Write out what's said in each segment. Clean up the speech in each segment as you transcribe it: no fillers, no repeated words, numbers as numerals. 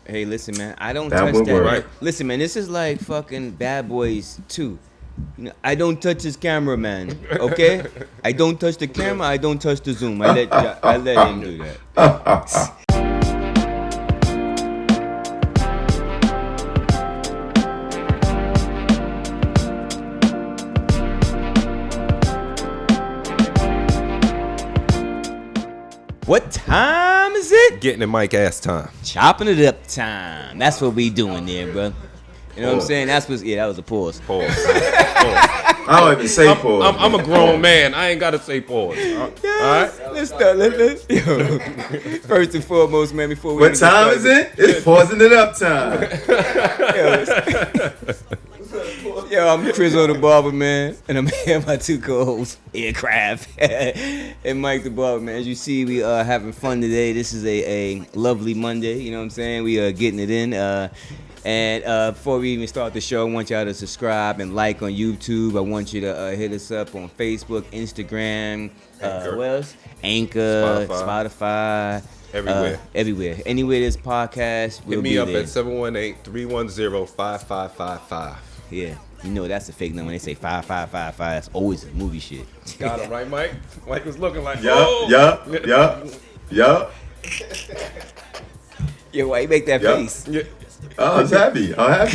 Hey, listen, man. I don't That touch would that. work. Right? Listen, man. This is like fucking Bad Boys 2. You know, I don't touch his camera, man. Okay? I don't touch the camera. I don't touch the zoom. I let him do that. What time is it? Getting in Mike ass time. Chopping it up time. That's what we doing there, bro. You know what I'm saying? That was a pause. Pause. I don't even say pause. I'm a grown man. I ain't gotta say pause. All right. Let's start. Yo. First and foremost, man. Before we What time is it? It's pausing it up time. Yo, I'm Chris the Barber, man, and I'm here with my two co-hosts, Aircraft and Mike the Barber, man. As you see, we are having fun today. This is a lovely Monday. You know what I'm saying? We are getting it in. And before we even start the show, I want y'all to subscribe and like on YouTube. I want you to hit us up on Facebook, Instagram, what else? Anchor, Spotify. Everywhere. Anywhere there's podcast, we'll Hit me be up there. at 718-310-5555. Yeah, you know that's a fake number. When they say 5555, that's always movie shit. Got him right, Mike? Mike was looking like, Yup. Yo, why you make that Yup. face? Yeah. Oh, I'm happy. Happy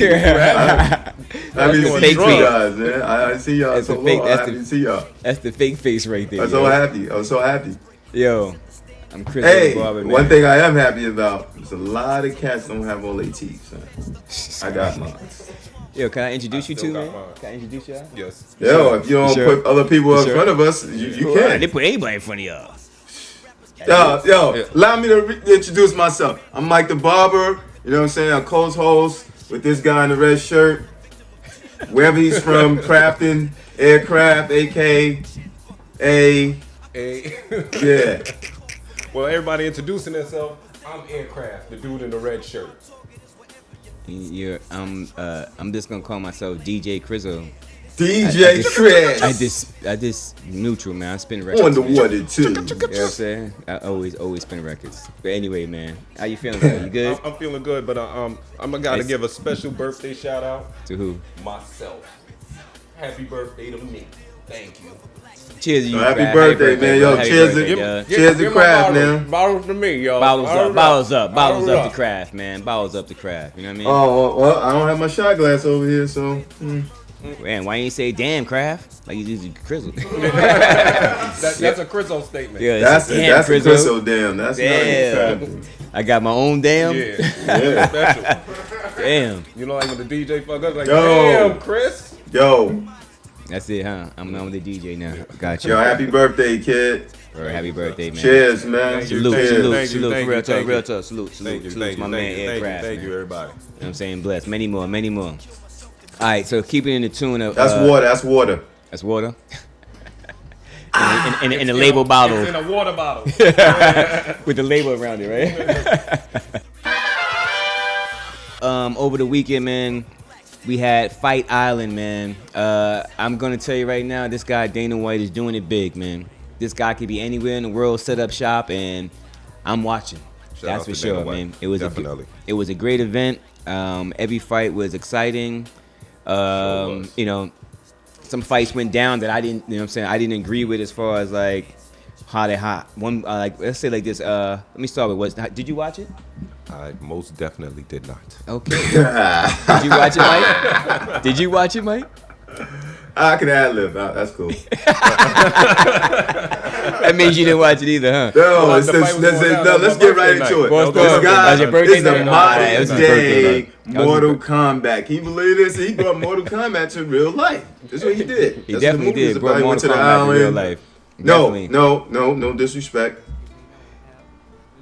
to see you guys, man. I see y'all That's so the fake- long. that's I'm happy the- to see y'all. That's the fake face right there. I'm so happy. I'm so happy. Yo, I'm Chris Hey, Barber, man. one thing I am happy about is a lot of cats don't have all their teeth, son. I got mine. Yo, can I introduce you still to, got man? mine. Can I introduce y'all? Yes. Yo, if you don't Sure. put other people in Sure. front of us, you They can. put anybody in front of y'all. Yo, allow me to introduce myself. I'm Mike the Barber. You know what I'm saying? I'm co-host with this guy in the red shirt. Wherever he's from, crafting, aircraft, a.k.a. Hey. Yeah. Well, everybody introducing themselves. I'm Aircraft, the dude in the red shirt. I'm just gonna call myself DJ Crizzo. DJ Chris. I just neutral, man. I spin records. On the man. water, too. You know what I'm saying? I always spin records. But anyway, man, how you feeling? Man? You good? I'm feeling good, but I'm gotta give a special birthday shout out To who? myself. Happy birthday to me. Thank you. Cheers to you. Happy Craft. birthday, man. Yo, Happy cheers birthday, to- y'all. Cheers to Craft, man. Bottles to me, y'all. Bottles up to Craft, man. Bottles up to Craft. You know what I mean? Oh, well, I don't have my shot glass over here, so. Man, why you say damn Craft? Like you use Crizzle. That's a Crizzo statement. Yeah, That's damn a Crizzle. Crystal damn. That's Damn. not I got my own damn. Yeah. Special. Damn. You know, like when the DJ fuck up, like, Yo. damn, Chris. Yo, That's it, huh? I'm the DJ now. Got you. yo, happy birthday, kid. Happy birthday, man. Cheers, man. Thank you. Salute, Cheers. salute, Thank you, salute. thank Real you, talk, thank real you. talk. Salute, Thank you, salute thank to my you, man thank you, Aircraft. thank you, man. everybody. You know what I'm saying? Blessed. Many more. All right, so keeping in the tune of That's water. That's water. That's water. in the label bottle It's in a water bottle. with the label around it, right? Over the weekend, man, we had Fight Island, man. I'm gonna tell you right now, this guy Dana White is doing it big, man. This guy could be anywhere in the world, set up shop, and I'm watching. Shout That's out for to sure, Dana White. man. It was Definitely. it was a great event. Every fight was exciting. was. You know, some fights went down that I didn't, you know what I'm saying, I didn't agree with as far as like how they hot. One like let's say like this. Let me start with did you watch it? I most definitely did not. Okay. Did you watch it, Mike? Did you watch it, Mike? I can ad lib. That's cool. That means you didn't watch it either, huh? No, Well, the fight was going down. That was let's my get right birthday into night. it. Well, it's This birthday guy night. Was your birthday is the night? modern It was his birthday day night. That was Mortal his Kombat. Can you believe this? He brought Mortal Kombat to real life. That's what he did. He That's definitely what the movie is did. about. Brought He went to Mortal the Kombat in real island. life. No, Definitely. no disrespect.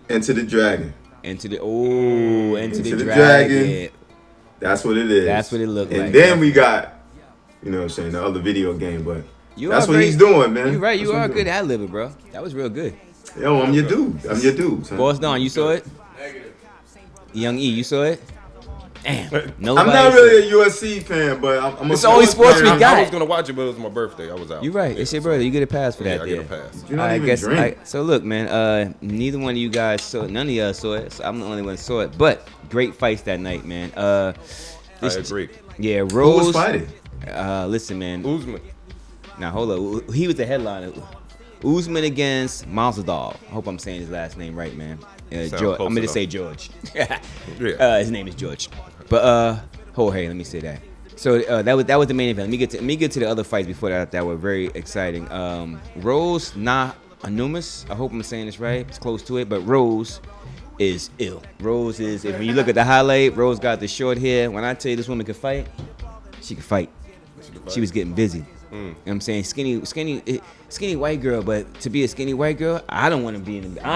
Into the Dragon. Into the Into the dragon. Dragon. That's what it is. That's what it looked like. And then we got, you know what I'm saying, the other video game, but You that's are what great. he's doing, man. You're right. That's You what are he's good doing. ad libbing, bro. That was real good. Yo, I'm your dude. I'm your dude, son. Boss Don, you saw it? Negative. Young E, you saw it? Damn. I'm not really a USC fan, but I'm It's the only sports we got. I was gonna watch it, but it was my birthday. I was out. You're right. It's your birthday. You get a pass for that. I get a pass. You don't even drink. So look, man. Neither one of you guys saw. None of y'all saw it. So I'm the only one that saw it. But great fights that night, man. I agree. Yeah, Rose. Who was fighting? Listen, man. Usman. Now hold up. He was the headliner. Usman against Masvidal. I hope I'm saying his last name right, man. George. I'm gonna say George. His name is George. But Jorge. Let me say that. So that was the main event. Let me get to the other fights before that were very exciting. Rose Namajunas. I hope I'm saying this right. It's close to it, but Rose is ill. Rose is. When you look at the highlight, Rose got the short hair. When I tell you this woman could fight, she could fight. She was getting busy. You know what I'm saying? Skinny white girl, but to be a skinny white girl, I don't want to be in the.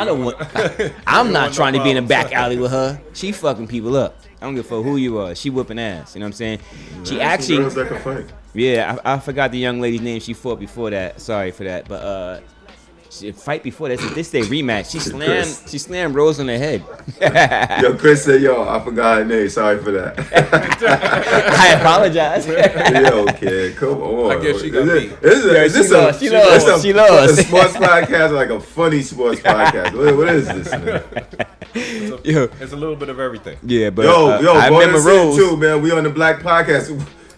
I'm not trying to be in the back alley with her. She fucking people up. I don't give a fuck who you are. She whooping ass. You know what I'm saying? She actually. Girls that can fight. Yeah, I forgot the young lady's name. She fought before that. Sorry for that, but she fight before that. This day rematch. She slammed Rose on the head. Yo, Chris said, yo, I forgot her name. Sorry for that. I apologize. Yo, kid, come on. I guess she got beat. She lost. A sports podcast or like a funny sports podcast? What is this, man? It's a little bit of everything. Yeah, but yo, I vote remember us Rose in too, man. We on the Black Podcast.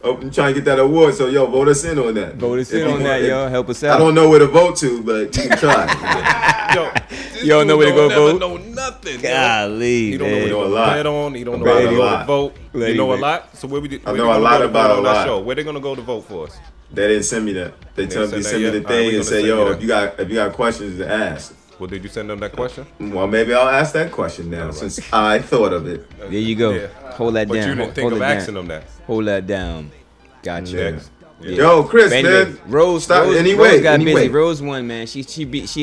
I'm trying to get that award, so yo, vote us in on that. Vote us in on that, yo. Help us out. I don't know where to vote to, but you can try. You don't know where to go vote? Know nothing. Golly, He don't know man. what to a lot. bet on. He don't know About where a to go lot. to vote. You know a lot. So where we? I know a lot about a on lot. our show. Where they gonna go to vote for us? They didn't send me that. They didn't sent send me that the yet? Alright, thing we and gonna said, send yo, you if you got questions to ask. Well, did you send them that question? Well, maybe I'll ask that question now since I thought of it. There you go. Yeah. Hold that But down. you didn't think Hold of it down. asking them that. Hold that down. Gotcha. Next. Yeah. Yo, Chris, But anyway, man. Rose Stop. Rose Anyway. got busy. Rose won, man. She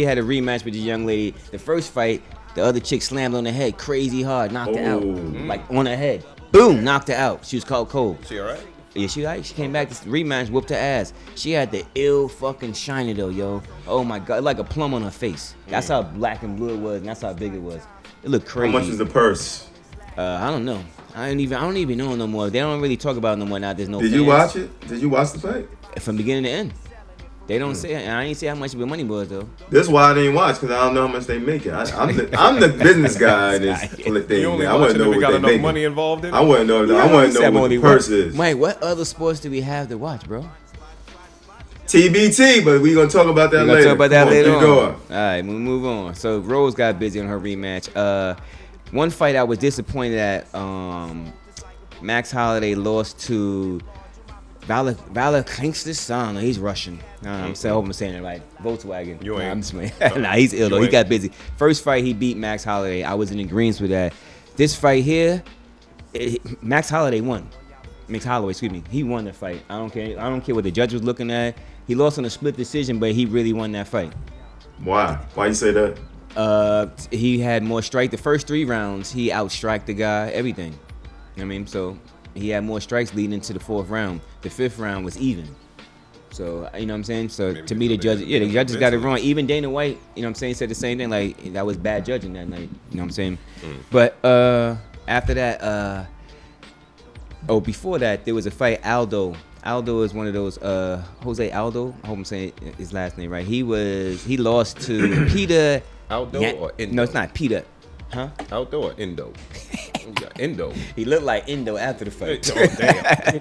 had a rematch with the young lady. The first fight, the other chick slammed on the head crazy hard, knocked her out. Like on her head. Boom, knocked her out. She was called cold. She all right? Yeah, she alright. She came back to rematch, whooped her ass. She had the ill fucking shiny though, yo. Oh my god, like a plum on her face. That's how black and blue it was, and that's how big it was. It looked crazy. How much is the purse? I don't know. I don't even know no more. They don't really talk about it no more now. There's no. Did you watch it? Did you watch the fight? From beginning to end. They don't say, and I didn't say how much the money was though. This is why I didn't watch, because I don't know how much they make it. I'm the business guy in this thing. You only I want to watching know if we what got they enough make. money involved in it? I want to know. I want to know what the purse is. Mike, what other sports do we have to watch, bro? TBT, but we're gonna talk about that We're later. gonna talk about that later on. Go All right, we'll move on. So Rose got busy on her rematch. One fight I was disappointed at. Max Holloway lost to Valor Kingston. I don't know. He's Russian. I hope I'm saying it right. Volkswagen. You ain't. I'm just playing. Nah, he's ill though. He got busy. First fight he beat Max Holloway. I was in agreement with that. This fight here, Max Holloway won. Max Holloway, excuse me. He won the fight. I don't care what the judge was looking at. He lost on a split decision, but he really won that fight. Why? Why you say that? He had more strike. The first 3 rounds, he outstriked the guy. Everything. I mean, so he had more strikes leading into the 4th round. The 5th round was even. So, you know what I'm saying? So, to me, the judges got it wrong. Even Dana White, you know what I'm saying, said the same thing. Like, that was bad judging that night. You know what I'm saying? But after that, before that, there was a fight. Aldo is one of those, Jose Aldo. I hope I'm saying his last name right. He lost to Peter. Aldo or Indo? No, it's not Peter. Huh? Aldo or Indo? Indo. He looked like Indo after the fight. Oh, damn.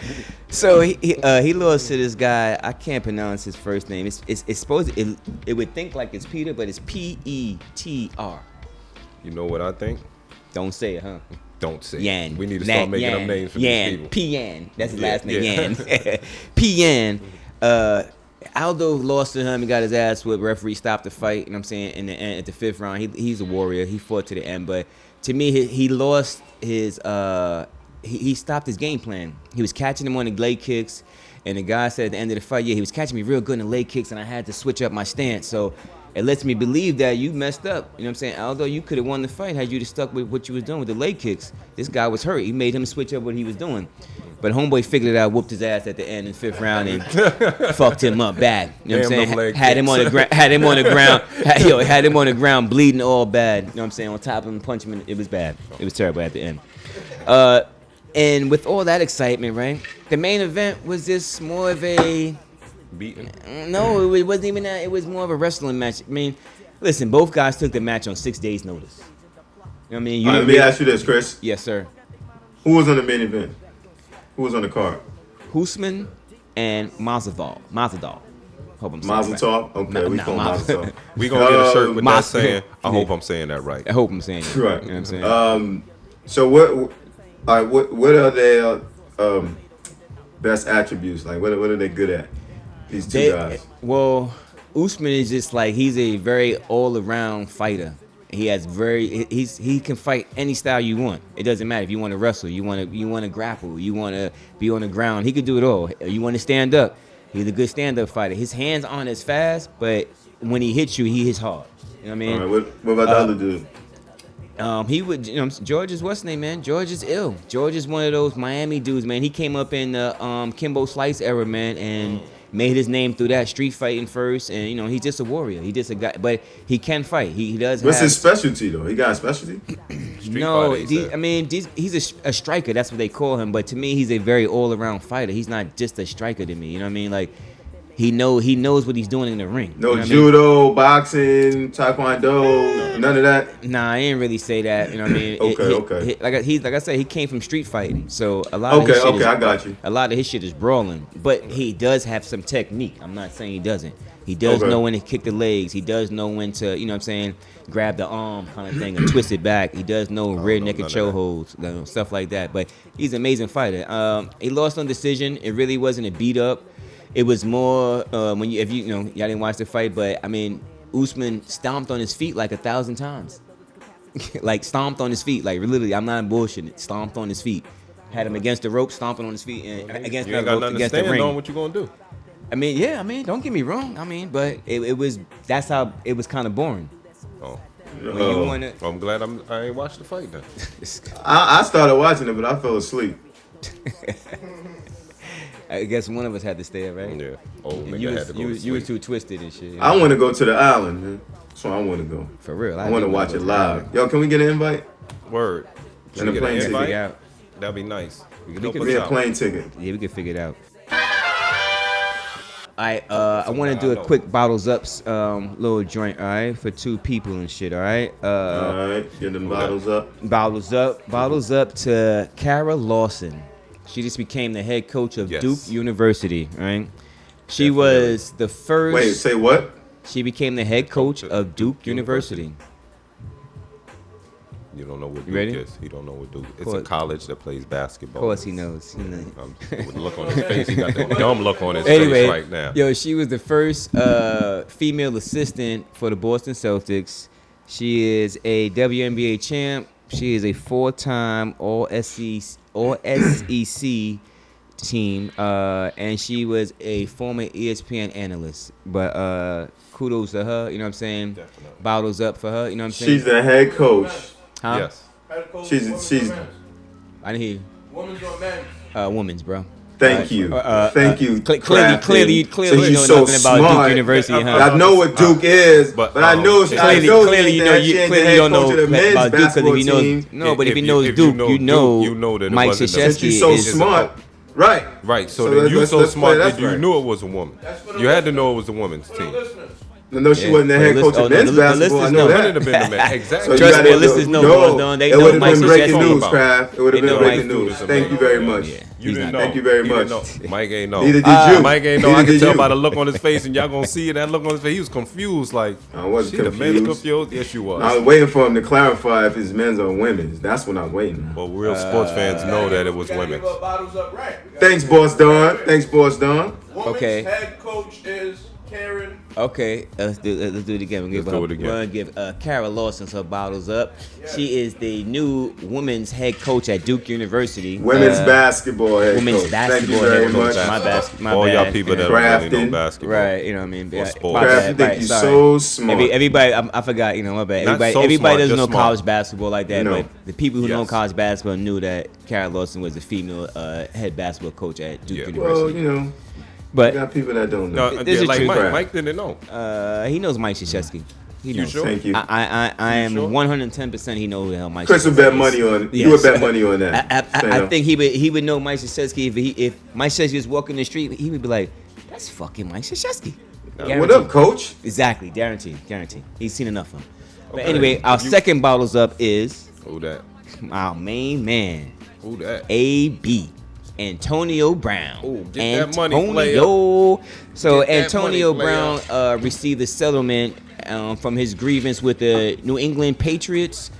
So he lost to this guy. I can't pronounce his first name. It's supposed it would think like it's Peter, but it's Petr. You know what I think? Don't say it, huh? Don't say Yan. it. We need to start making up names for these people. P Yan. That's his Yeah, last name. yeah. Yan. P Yan. Aldo lost to him. He got his ass whipped. Referee stopped the fight. You know what I'm saying? In the end, at the 5th round, he's a warrior. He fought to the end. But to me, he lost his. He stopped his game plan. He was catching him on the leg kicks, and the guy said at the end of the fight, yeah, he was catching me real good in the leg kicks, and I had to switch up my stance. So it lets me believe that you messed up. You know what I'm saying? Aldo, you could have won the fight had you just stuck with what you was doing with the leg kicks. This guy was hurt. He made him switch up what he was doing. But homeboy figured it out, whooped his ass at the end in the 5th round, and fucked him up bad. You know what I'm saying? Had him on the ground. Had him on the ground, bleeding all bad. You know what I'm saying? On top of him, punch him. It was bad. It was terrible at the end. And with all that excitement, right? The main event was just more of a Beaten. no. It wasn't even that. It was more of a wrestling match. I mean, listen, both guys took the match on 6 days' notice. You know what I mean? All right, let me ask you this, Chris. Yes, sir. Who was on the main event? Who was on the card? Husman and Mazadal. Hope I'm saying Mazel it right. Tov? Okay, we call Mazel Tov. We gonna get a shirt with that Mas- saying. I hope I'm saying that right. I hope I'm saying it. Right. You know what I'm saying? So what? All right, what are their best attributes? Like, what are they good at? These two guys. Well, Usman is just like he's a very all-around fighter. He can fight any style you want. It doesn't matter if you want to wrestle, you want to grapple, you want to be on the ground. He can do it all. You want to stand up. He's a good stand-up fighter. His hands aren't as fast, but when he hits you, he hits hard. You know what I mean? All right, what about the other dude? He would, George is what's his name, man? George is ill. George is one of those Miami dudes, man. He came up in the Kimbo Slice era, man, and made his name through that street fighting first. And he's just a warrior. He's just a guy, but he can fight. He does. What's his specialty though? He got a specialty? No, fighter, he's a striker. That's what they call him. But to me, he's a very all-around fighter. He's not just a striker to me. You know what I mean? Like he knows what he's doing in the ring. No you know judo, boxing, taekwondo, none of that. Nah, I didn't really say that. You know what I mean? Okay. Like I said, he came from street fighting, so a lot of his shit I got you. A lot of his shit is brawling, but he does have some technique. I'm not saying he doesn't. He does know when to kick the legs. He does know when to, grab the arm kind of thing and twist it back. He does know rear naked choke holds, stuff like that. But he's an amazing fighter. He lost on decision. It really wasn't a beat up. It was more y'all didn't watch the fight, but I mean, Usman stomped on his feet like 1,000 times. Like stomped on his feet, like literally. I'm not bullshitting. Stomped on his feet. Had him against the rope, stomping on his feet, and against the rope, against the ring. On what you gonna do? I mean, don't get me wrong. I mean, but that's how it was kind of boring. Oh. I'm glad I ain't watched the fight then. I started watching it, but I fell asleep. I guess one of us had to stay up, right? Yeah. Old nigga You had was, to go you, to was, you was sleep. too twisted and shit. I want to go to the island, man. That's where I want to go. For real. I want to watch it live. Yo, can we get an invite? Word. And a Get plane an ticket. invite? That'd be nice. We Help could us Give me a out. plane ticket. Yeah, we could figure it out. I want to do a quick bottles up little joint, all right, for 2 people and shit, all right? All right, get them bottles up. Bottles up to Kara Lawson. She just became the head coach of Yes. Duke University, right? She Definitely. was the first. Wait, say what? She became the head coach of Duke University. You don't know what You Duke ready? is. He don't know what Duke is. It's Course. a college that plays basketball. Of course, he knows. With the look on his face, he got that dumb look on his Anyway, face right now. yo, she was the first female assistant for the Boston Celtics. She is a WNBA champ. She is a 4-time All-SEC team, and she was a former ESPN analyst. But kudos to her, you know what I'm saying? Definitely. Bottles up for her, you know what I'm saying? She's the head coach. Huh? Yes. She's. I didn't hear you. Women's or men's? Women's, bro. Thank you. Thank you. Clearly, you So know she's so nothing about smart. Duke University, huh? I know what Duke is, but I know Clearly, you know, you clearly don't know about Duke because if you know, no, but if you know Duke, you know that it Mike wasn't Krzyzewski Since you're so is smart, right? Right. So then you let's so play smart that that you right. knew it was a woman. You had to know it was a women's For the team. listeners. No, she Yeah. wasn't the But head the coach of list- men's oh, the basketball. I listeners know know. Wouldn't have that. been the man. Exactly. you Trust gotta me, know- listeners know no, what's going on. They it know would have Mike been breaking Krzyzewski. news, Kraft. It would have They been know breaking Mike news. Krzyzewski. Thank you very much. Yeah. You He's didn't not- know. Thank you very He didn't much. know. Mike ain't know. Neither did you. Mike ain't know. Neither I can did tell you. by the look on his face, and y'all gonna see it. That look on his face, he was confused. Like, I wasn't shit, the man's confused. confused. Yes, you was. I was waiting for him to clarify if it's men's or women's. That's what I was waiting on. But real sports fans know that it was Gotta women's. give our bottles up right. We gotta Thanks, give Boss it Don. right. Thanks, Boss Don. Women's Okay. head coach is Karen. Okay, let's do it again. We're Let's do it again. gonna give Kara Lawson her bottles up. She is the new women's head coach at Duke University. Women's basketball head Women's coach. basketball Thank you very head much. coach. My All bad. y'all people that don't really Crafting. know basketball. Right, you know what I mean. Or Yeah, sports. my Kraft, bad, you think right, you're sorry. so smart. Everybody, I forgot. You know, my bad. Not Everybody, so everybody smart, doesn't know just smart. college basketball like that, No. but the people who know Yes. college basketball knew that Kara Lawson was the female head basketball coach at Duke Yeah. University. Well, you know, But got people that don't know. No, This is like true. Mike didn't know. he knows Mike Krzyzewski. He You knows. sure? Thank you. I am sure? 110% he knows who the hell Mike Chris would Krzyzewski bet is. money on it. Yes. You would bet money on that. I think he would know Mike Krzyzewski if Mike Krzyzewski was walking the street. He would be like, "That's fucking Mike Krzyzewski." What up, coach? Exactly, guaranteed. He's seen enough of him. But Okay. anyway, our second bottles up is Who that? our main man, Who that? AB. Antonio Brown. Ooh, get that money, Antonio. So Get that Antonio money, Brown received a settlement from his grievance with the New England Patriots.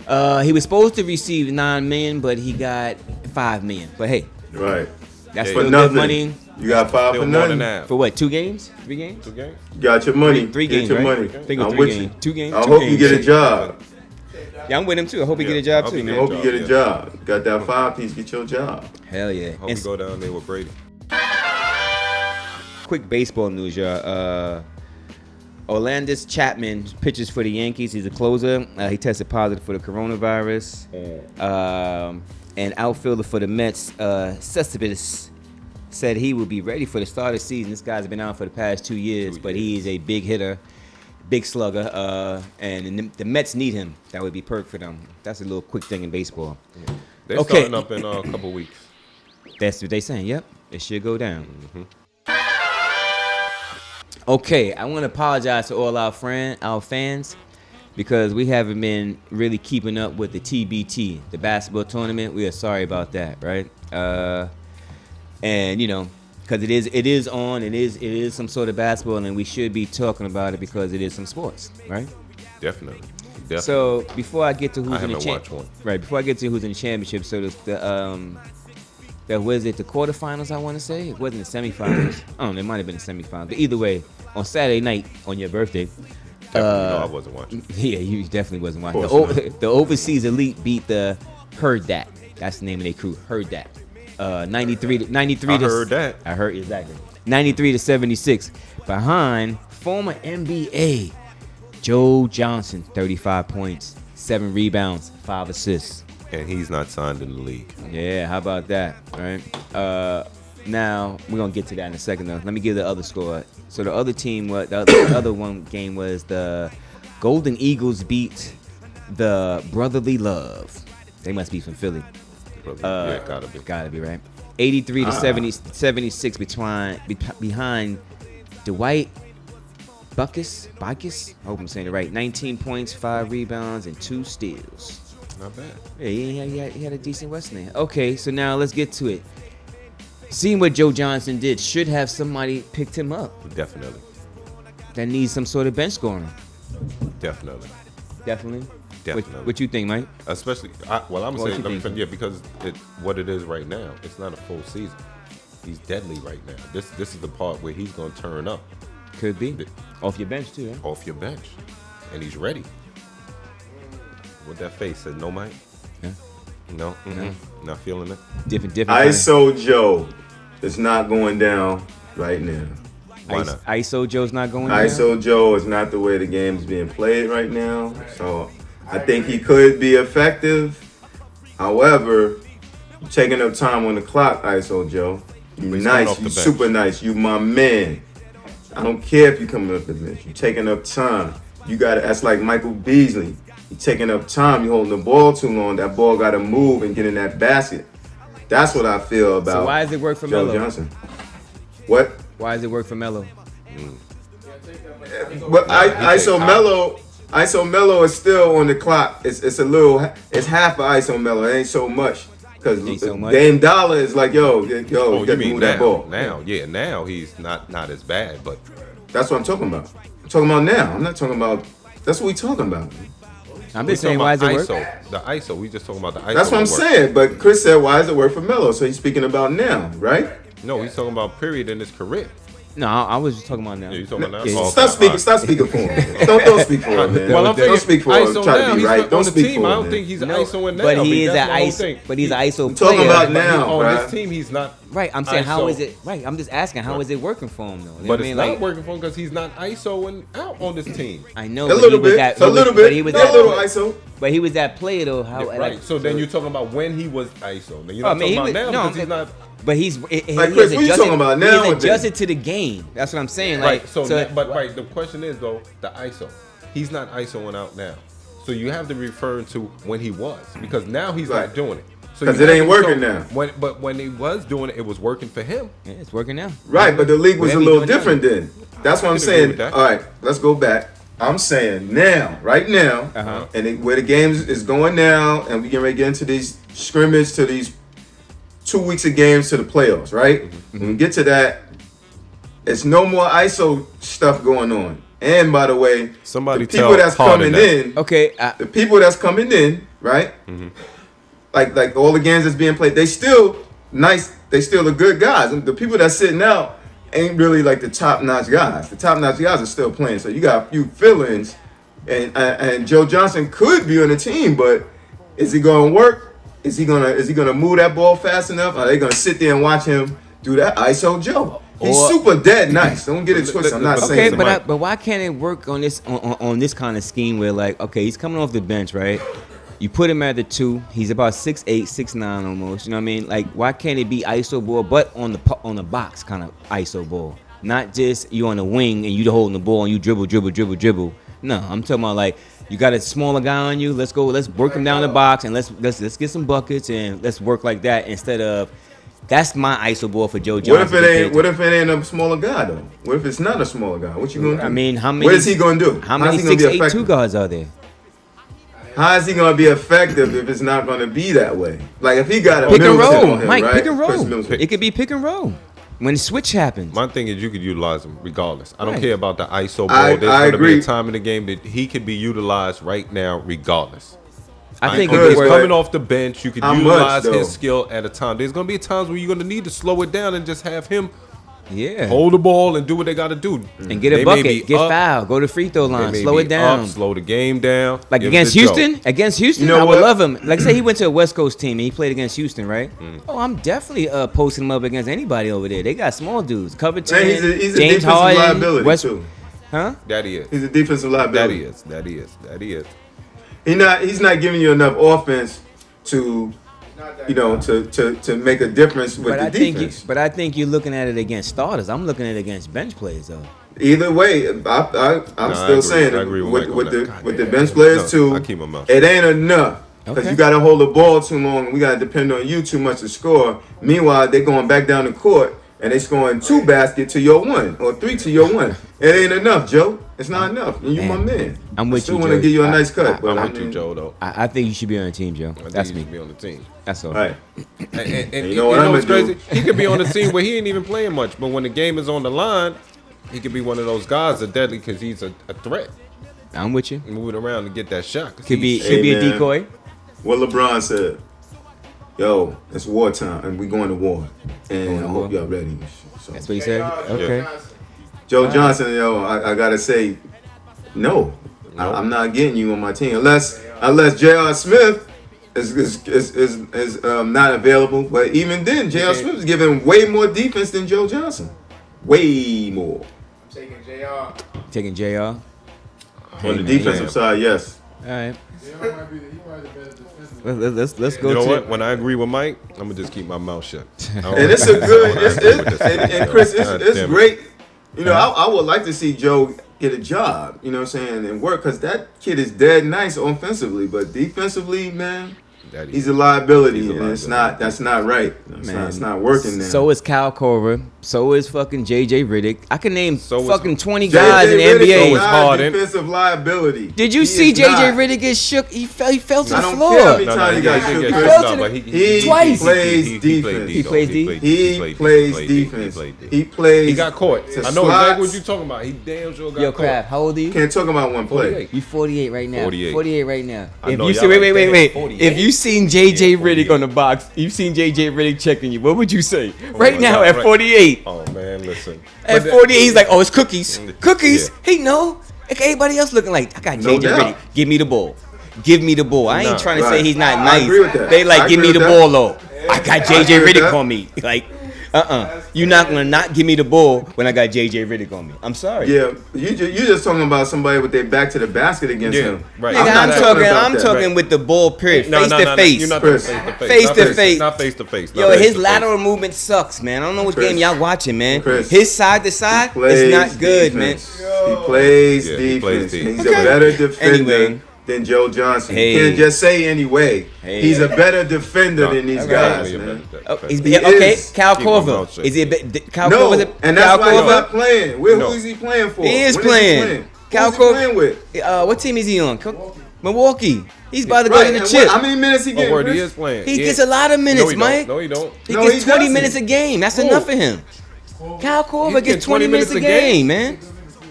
He was supposed to receive $9 million, but he got $5 million. But hey, Right. that's Yeah, still For good nothing. money. You got 5 Still for more than nothing. that. For what? 2 games? 3 games? 2 games? You got your money. Three Get games, your right? money. I think it's I'm 3 with games. you. 2 games. I 2 hope games. you get a job. Yeah, I'm with him too. I hope he Yeah, get a job I hope too, he I man. get hope you get a Yeah. job. Got that 5-piece, get your job. Hell yeah. Hope And we go down there with Brady. quick baseball news, y'all. Orlandis Chapman pitches for the Yankees. He's a closer. He tested positive for the coronavirus. And outfielder for the Mets, Cespedes, said he will be ready for the start of the season. This guy's been out for the past 2 years, but he is a big hitter, big slugger, and the Mets need him. That would be perfect for them. That's a little quick thing in baseball. They're Okay. starting up in a couple weeks. That's what they saying. Yep, it should go down. Okay, I want to apologize to all our fans, because we haven't been really keeping up with the TBT, the basketball tournament. We are sorry about that, right? And because it is on, it is some sort of basketball, and we should be talking about it because it is some sports, right? Definitely. So before I get to I who's in the haven't watched one. right? Before I get to who's in the championship, so the was it the quarterfinals? I want to say it wasn't the semifinals. I don't know. It might have been the semifinals. But either way, on Saturday night on your birthday, I wasn't watching. yeah, you definitely wasn't watching. Of course The Overseas Elite beat the Heard That. That's the name of their crew. Heard That. 93 to I heard that. I heard exactly. 93 to 76 behind former NBA Joe Johnson, 35 points, 7 rebounds, 5 assists. And he's not signed in the league. Yeah, how about that? All right. Now we're gonna get to that in a second. Though, let me give the other score. So the other team, the other one game was the Golden Eagles beat the Brotherly Love. They must be from Philly. Yeah, gotta be. Gotta be right. 83 to 76 behind Dwight Bacchus. I hope I'm saying it right. 19 points, 5 rebounds, and 2 steals. Not bad. Yeah, he had a decent Western there. Okay, so now let's get to it. Seeing what Joe Johnson did, should have somebody picked him up Definitely. that needs some sort of bench scoring. Definitely. Definitely. Definitely. What you think, Mike? Especially, I'm What saying, you think? yeah, because what it is right now, it's not a full season. He's deadly right now. This is the part where he's going to turn up Could be. Off your bench, too, huh? off your bench, and he's ready. With that face, said no, Mike. Yeah. No, not feeling it. Different. ISO Joe is not going down right now. Why not? ISO Joe's not going down? ISO Joe is not the way the game is being played right now. So I think he could be effective. However, you're taking up time on the clock, ISO Joe. You He's coming nice, off you the bench. super nice, you my man. I don't care if you coming up the bench. You taking up time. You got to. That's like Michael Beasley. You taking up time. You holding the ball too long. That ball got to move and get in that basket. That's what I feel about. So why does it work for Joe Melo? Johnson? What? Why does it work for Melo? But ISO Melo is still on the clock. It's a little. It's half of ISO Melo. It ain't so much because Ain't so much? Dame Dollar is like yo, Oh, you you got to mean move that ball. Now he's not as bad, but That's what I'm talking about. I'm talking about now. I'm not talking about. That's what we talking about. I'm we just saying, talking why does it about work? ISO. The ISO. We just talking about the ISO. That's what I'm work. saying. But Chris said, why does it work for Melo? So he's speaking about now, right? No, he's talking about period in his career. No, I was just talking about now. Yeah, you talking about now? Yeah. Oh, Stop okay, speaking. all right. Stop speaking for him. Don't speak for him, man. Well, I'm don't speak for him. ISO Try now. to be He's right. on Don't the speak team. for I him. don't man. think he's an No, ISO in now. but he is that's an the whole ISO. thing. But he's an ISO I'm talking player. about But now, on bruh. this team, he's not. Right, I'm saying, how ISO. is it? Right, I'm just asking, how is it working for him though? You know But what I it's mean? not Like, working for him because he's not ISO and out on this team. I know, A but little he was bit. that. A little bit. But he was A that. little ISO. But he was that player though. How? Yeah, like, right. So then you're talking about when he was ISO. Then you're Oh, not man, he talking was- about now no, because he's not. But he's Like, Chris, what you talking about now He's or adjusted to the game. That's what I'm saying. Like, Right. But the question is though, the ISO. he's not ISOing out now. So you have to refer to when he was, because now he's Right. not doing it. So 'Cause you it have ain't to- working now. But when he was doing it, it was working for him. Yeah, it's working now. Right, but the league was a Whatever you little doing different then. That's what I'm can agree saying. with that. All right, let's go back. I'm saying now, right now, where the games is going now, and we getting ready to get into these scrimmage to these 2 weeks of games to the playoffs, right? When we get to that, it's no more ISO stuff going on. And by the way, Somebody the people tell that's Harden coming that. in, Okay. the people that's coming in, right? Like all the games that's being played, they still nice. They still the good guys. And the people that's sitting out ain't really like the top notch guys. The top notch guys are still playing. So you got a few fill-ins, and Joe Johnson could be on the team, but is he going to work? Is he gonna move that ball fast enough? Are they gonna sit there and watch him do that? ISO Joe. He's Or- super dead nice. Don't get it twisted. I'm not Okay, saying Okay, that. but why can't it work on this on this kind of scheme where like, okay, he's coming off the bench, right? You put him at the 2. He's about 6'8", 6'9" almost. You know what I mean? Like, why can't it be ISO ball, but on the box kind of ISO ball, not just you on the wing and you holding the ball and you dribble. No, I'm talking about like you got a smaller guy on you. Let's go. Let's work him down the box and let's get some buckets and let's work like that instead of. That's my ISO ball for Joe Johnson. What if it ain't a smaller guy though? What if it's not a smaller guy? What you gonna do? I mean, how many? What is he gonna do? How many How's he gonna be 6'8" effective? 2 guards are there? How is he gonna be effective if it's not gonna be that way? Like if he got a Pick and Middleton roll, on him, Mike. right? Pick and Chris roll. Middleton. It could be pick and roll when the switch happens. My thing is you could utilize him regardless. I don't Right. care about the ISO ball. I There's going to be agree. a time in the game that he could be utilized right now regardless. I think could, it He's could but- work. coming off the bench. You could How much, utilize though? his skill at a time. There's going to be times where you're going to need to slow it down and just have him Yeah. hold the ball and do what they got to do. And get They a may be bucket, get up, foul, go to free throw they line, may slow be it down. up, slow the game down. Like Give it against to Joe. Houston, You know I would what? love him. Like say he went to a West Coast team and he played against Houston, right? Oh, I'm definitely posting him up against anybody over there. They got small dudes, Covington, And he's a James defensive Harden, liability West, too. huh? That he is. He's a defensive That liability. he is. That he is. That he is. He's not giving you enough offense to, you know, to make a difference with the defense. I think you're looking at it against starters. I'm looking at it against bench players though. Either way, I'm I still agree. saying I agree with Mike on with that. the bench players too. I keep my mouth It ain't enough because Okay. you got to hold the ball too long. We got to depend on you too much to score. Meanwhile, they going back down the court and they scoring 2 baskets to your 1 or 3 to your 1. It ain't enough, Joe. It's not enough. And you my man. I'm with I still you, want to Joe. give you a nice cut. but I'm I with you, mean, Joe, though. I think you should be on the team, Joe. I think That's he me. should be on the team. That's all. All right. And You know what I'm what's gonna crazy? He could be on the team where he ain't even playing much, but when the game is on the line, he could be one of those guys that deadly because he's a threat, I'm with you. moving around to get that shot. 'Cause Could be he's- could be a man. decoy. What LeBron said, yo, it's wartime and we going to war. And Going to I war? hope y'all ready. So, That's what he said. Okay. Joe Johnson, yo, I gotta say, no. I'm not getting you on my team unless J.R. Smith is not available. But even then, J.R. Smith is giving way more defense than Joe Johnson. Way more. Taking JR. Taking JR. On the man. defensive side, yes. All right. JR might be the better defender. Let's go You know to what? When I agree with Mike, I'm gonna just keep my mouth shut. And it's a good, and Chris, God it's damn it. great. You know, I would like to see Joe get a job, you know what I'm saying, and work, because that kid is dead nice offensively, but defensively, man, That he's a liability, He's a and it's liability. not, that's not right. It's not working now. So is Kyle Korver. So is fucking JJ Redick. I can name So is- fucking 20 JJ guys in the Redick NBA. is is not Harden. defensive liability. Did you He see is JJ not. Redick get shook? He fell to I the don't floor. care how many No, times he got did shook. get He Chris. fell no, to but the- He Twice. plays He defense. He plays D? He plays defense. He plays. He got caught. to I know slots. exactly what you're talking about. He damn sure got Yo, caught. Crab, how old are you? Can't talk about one play. 48. You 48 right now. 48. right now. I If know you y'all see, like wait. that. 48. If you seen JJ Yeah, Redick 48. on the box, you seen JJ Redick checking you. What would you say? Oh Right my now God, at right. 48. Oh man, listen. At But 48, he's like, oh, it's cookies. Yeah. Cookies? He know. Like everybody else looking like, I got No JJ doubt. Redick. Give me the ball. Give me the ball. I ain't Nah, trying to right. say he's not I nice. agree with that. They like, I give agree me the with that. ball, though. I got I agree JJ with Redick that. on me. Like, You're not gonna not give me the ball when I got JJ Riddick on me. I'm sorry. Yeah, you just talking about somebody with their back to the basket against him. Right. Nigga, I'm talking with the ball. Period. No, Face to face. You're not Chris. Face to face. Not face to face. Yo, his lateral movement sucks, man. I don't know what Chris. game y'all watching, man. Chris. His side to side is not good, man. He plays defense. He's a better defender Anyway. than Joe Johnson. Hey. You can't just say anyway. Hey. He's a better defender than these guys, Right. man. Oh, He okay, is. Cal Keep on Corver. mouth shut. Is he a bit? Cal No, Corver? and that's Cal why he's Corver? not playing. Who No. is he playing for? He is When playing. Cal Who's he Corver. playing with? What team is he on? Milwaukee. He's about to go Right, to the and chip. how many minutes he Oh, getting? word, he Chris? is playing. He gets a lot of minutes, No, he Mike. don't. No, he don't. He No, gets he 20 doesn't. minutes a game. That's enough for him. Cal Corver He's getting gets 20 minutes a game, man.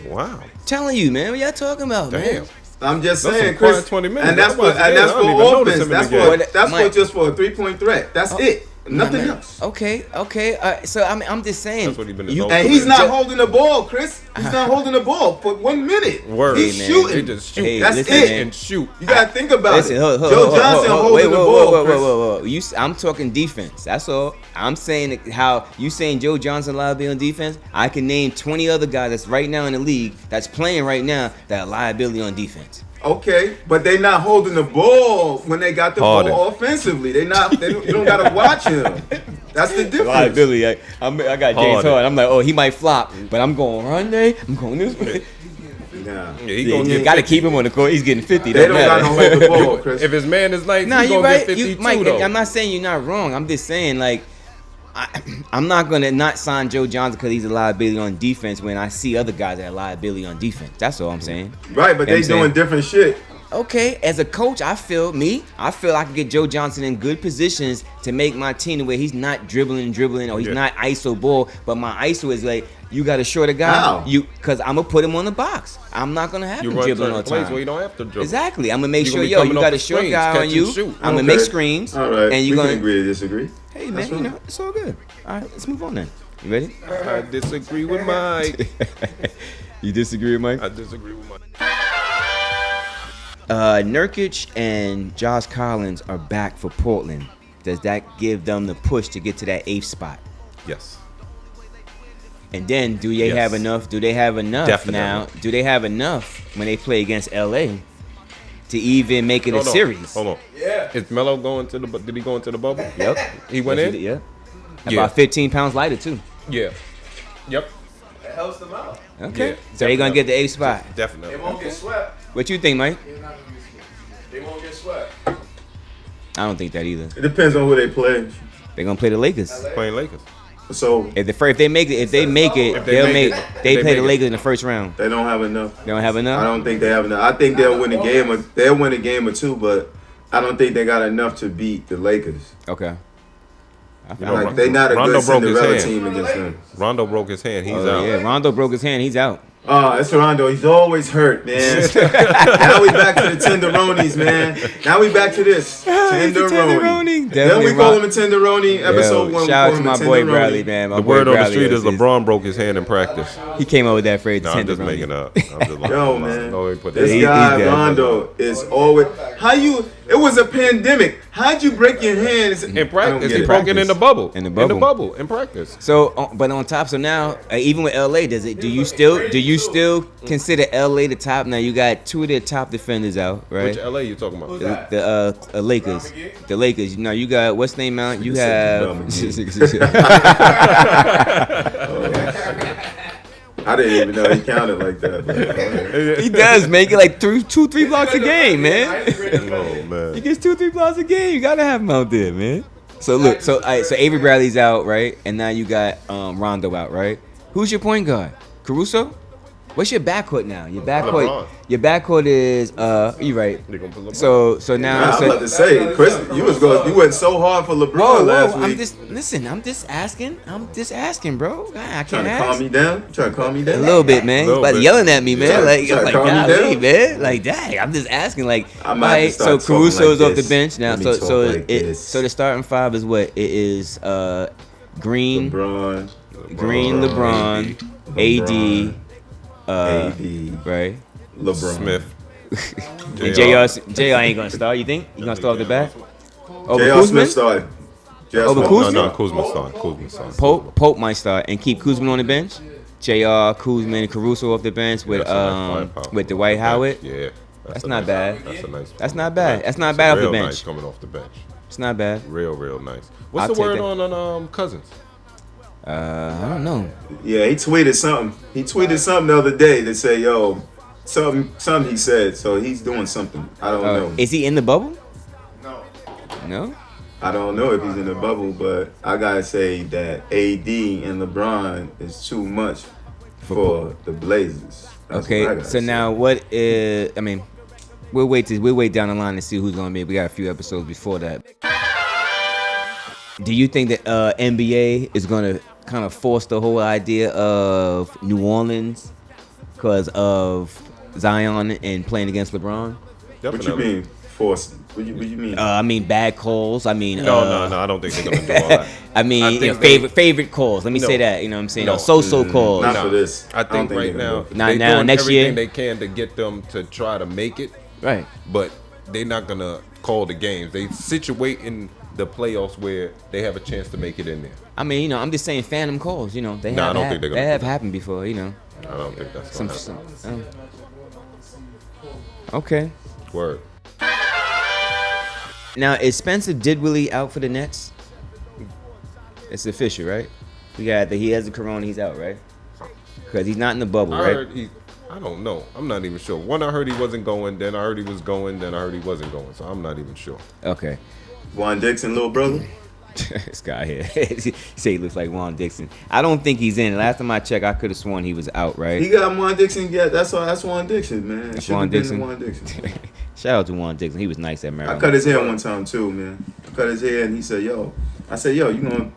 Wow. Telling you, man. What y'all talking about, man? Damn. I'm just That's saying, some quiet Chris. 20 minutes. And that's That was for and good. that's I don't even for notice offense. him in That's the for game. that's Mike. for just for a 3-point threat. That's it. Nothing else. Okay. So I'm just saying. That's what he been you- involved And he's not Ju- holding the ball, Chris. He's not holding the ball for 1 minute. Word. He's Hey, man. shooting. He just shoot. Hey, That's listen, it. man. And shoot. You gotta think about Listen, it. hold, Joe Johnson holding wait, the whoa, ball. whoa, Chris. whoa, whoa. I'm talking defense. That's all. I'm saying how you saying Joe Johnson liability on defense. I can name 20 other guys that's right now in the league that's playing right now that are liability on defense. Okay, but they not holding the ball when they got the Harden. ball offensively. They not. You don't gotta watch him. That's the difference. Liability. I got James Harden. Harden. I'm like, oh, he might flop, but I'm going run day. I'm going this way. Nah. Yeah, he Yeah, gonna you get got to 50. keep him on the court. He's getting 50. They don't matter. gotta hold the ball, Chris. If his man is nice, Nah, he's you gonna right. get 52 You, Mike, though. I'm not saying you're not wrong. I'm just saying, like, I'm not going to not sign Joe Johnson because he's a liability on defense when I see other guys that are liability on defense. That's all I'm saying. Right, but You know they what I'm saying? doing different shit. Okay, as a coach, I feel I can get Joe Johnson in good positions to make my team where he's not dribbling, or he's Yeah. not ISO ball, but my ISO is like, you got a shorter guy, How? because I'm going to put him on the box. I'm not going to have You him run dribbling certain all the plays time. where you don't have to dribble. Exactly. I'm going to make You sure, gonna be yo, coming you off got the a short screens, guy catch on and you. shoot. I'm going to Okay. make screens. All right, And we you're can going agree to disagree. Hey, man, That's you fine. know, it's all good. All right, let's move on then. You ready? I disagree with Mike. You disagree with Mike? I disagree with Mike. Nurkic and Josh Collins are back for Portland. Does that give them the push to get to that 8th spot? Yes. And then do they Yes. have enough? Do they have enough Definitely. now? Do they have enough when they play against LA to even make it a series? Hold on. Yeah. Is Melo going to the? Did he go into the bubble? Yep. He went Yes, in. he did, yeah. Yeah. About 15 pounds lighter too. Yeah. Yep. It helps them out. Okay. Yeah, So they gonna get the 8th spot. Definitely. They won't get swept. What you think, Mike? They won't get swept. I don't think that either. It depends on who they play. They're gonna play the Lakers. Playing Lakers. So If they make it, If they they'll make make. it. They They play the make it. Lakers in the first round. they don't have enough. They don't have I enough. don't think they have enough. I think they'll win a game. They'll win a game or two, but I don't think they got enough to beat the Lakers. Okay. I You know, Like they not a Rondo good broke his Cinderella hand. team against them. Rondo broke his hand. He's Oh, out. yeah, Rondo broke his hand. He's out. It's Rondo. He's always hurt, man. Now we back to the tenderonis, man. Now we back to this tenderoni. tenderoni. Then we Definitely call him a tenderoni. Episode Yo, one. shout we out to call my him a boy tenderoni. Bradley, man. My The boy word on the Bradley street is LeBron broke his hand in practice. He came up with that phrase. No, I'm just tenderoni. making up. I'm just like, Yo, man. Go ahead and put This that. He- guy he's got- Rondo is always. How you? It was a pandemic. How'd you break your hands In practice, he it. broke it in the bubble. In the bubble. In practice. So, but on top, so now, even with LA, do you still consider LA the top? Now you got two of their top defenders out, right? Which LA you talking about? The Lakers. The Lakers. Now you got what's name out? You have. I didn't even know he counted like that. But, He does make it like 2-3 blocks a game, man. Oh man. He gets 2-3 blocks a game. You gotta have him out there, man. So look, so Avery Bradley's out, right? And now you got Rondo out, right? Who's your point guard? Caruso? What's your backcourt now? LeBron. Your backcourt is you right. They gonna put LeBron. So now I'm about to say, Chris, you went so hard for LeBron whoa, last I'm week. just asking, bro. I Trying can't to calm ask. me down. Trying to calm me A down. little bit, man. Little But bit. yelling at me, man. Trying- Like, trying I'm to like, calm me golly, down? man. Like, dang, I'm just asking. Like, I might all right, have to so start talking Caruso's like off the this. bench now. Let me So talk so like it this. so the starting five is what? It is Green, LeBron, LeBron, AD, AD, right? LeBron. Smith. And JR ain't gonna start. You think? You gonna start off the bat? Over J.R. Kuzma? Smith started. Just Over one. Kuzma? No, Kuzma's son. Pope might start and keep Kuzma on the bench. Jr. Kuzma and Caruso off the bench with That's a nice firepower. with Dwight Howard. Yeah. That's a not nice- bad. That's a nice. That's not bad. That's not It's bad off the real bench. Nice coming off the bench. It's not bad. Real nice. What's I'll the take word that. on Cousins? I don't know. Yeah, he tweeted something. He tweeted something the other day that said, "Yo, something he said." So he's doing something. I don't know. Is he in the bubble? No. No. I don't know if he's in the bubble, but I gotta say that AD and LeBron is too much for the Blazers. That's what I Okay. gotta So say. now what is? I mean, we'll wait down the line to see who's gonna be. We got a few episodes before that. Do you think that NBA is gonna kind of force the whole idea of New Orleans because of Zion and playing against LeBron? What you mean forced? What you mean? I mean bad calls. I mean No, I don't think they're gonna do all that. I mean I think favorite calls. Let me say that. You know what I'm saying? No. Or so calls. Not for this. I think don't right they're now gonna do it. Not they now, doing next year? everything they can to get them to try to make it, Right. but they're not gonna call the games. They situate in the playoffs where they have a chance to make it in there. I mean, I'm just saying phantom calls. They Nah, I have, don't think they're gonna they have do that. happened before. I don't think that's gonna happen. Okay. Word. Now, is Spencer Dinwiddie out for the Nets? It's official, right? He has the corona. He's out, right? Because he's not in the bubble, I right? heard I don't know. I'm not even sure. One, I heard he wasn't going. Then I heard he was going. Then I heard he wasn't going. So I'm not even sure. Okay. Juan Dixon, little brother. This guy here. He say he looks like Juan Dixon. I don't think he's in. Last time I checked, I could have sworn he was out, right? He got Juan Dixon. Yeah, that's Juan Dixon, man. It That's should've Juan been Dixon. Juan Dixon. Shout out to Juan Dixon. He was nice at I Maryland. cut his hair one time too, man. I cut his hair and he said, "Yo," I said, "Yo, you gonna?"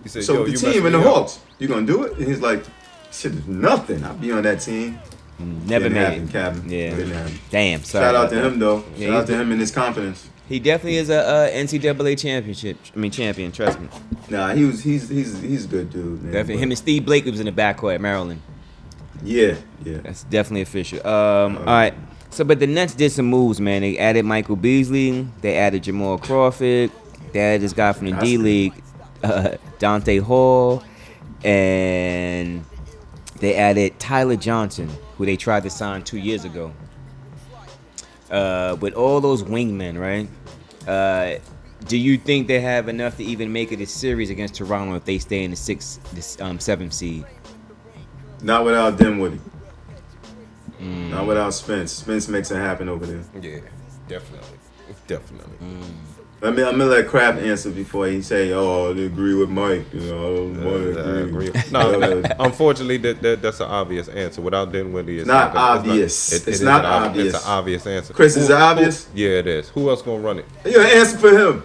He said, So "Yo, the you team messed and the me up." Hawks, you gonna do it? And he's like, "Shit, is nothing. I'll be on that team." Never Didn't made happen, it. Captain. Yeah. Didn't happen. Damn. Sorry. Shout out about to that. him though. Yeah, Shout out he's to him and his confidence. He definitely is a NCAA champion. Trust me. Nah, he's a good dude, man. Definitely. But- Him and Steve Blake was in the backcourt at Maryland. Yeah. That's definitely official. All right. So, but the Nets did some moves, man. They added Michael Beasley. They added Jamal Crawford. They added this guy from the D League, Dante Hall, and they added Tyler Johnson, who they tried to sign 2 years ago. With all those wingmen, right? Do you think they have enough to even make it a series against Toronto if they stay in the 7th seed? Not without Dinwiddie. Not without Spence. Spence makes it happen over there. Yeah, definitely. I'm gonna let Kraft answer before he say, "Oh, I agree with Mike." You know, I don't want to agree. No, unfortunately, that's an obvious answer. Without Dinwiddie, it's Not gonna- obvious. It It's is not an ob- obvious. It's an obvious answer. Chris, is it obvious? Yeah, it is. Who else gonna run it? You gotta answer for him.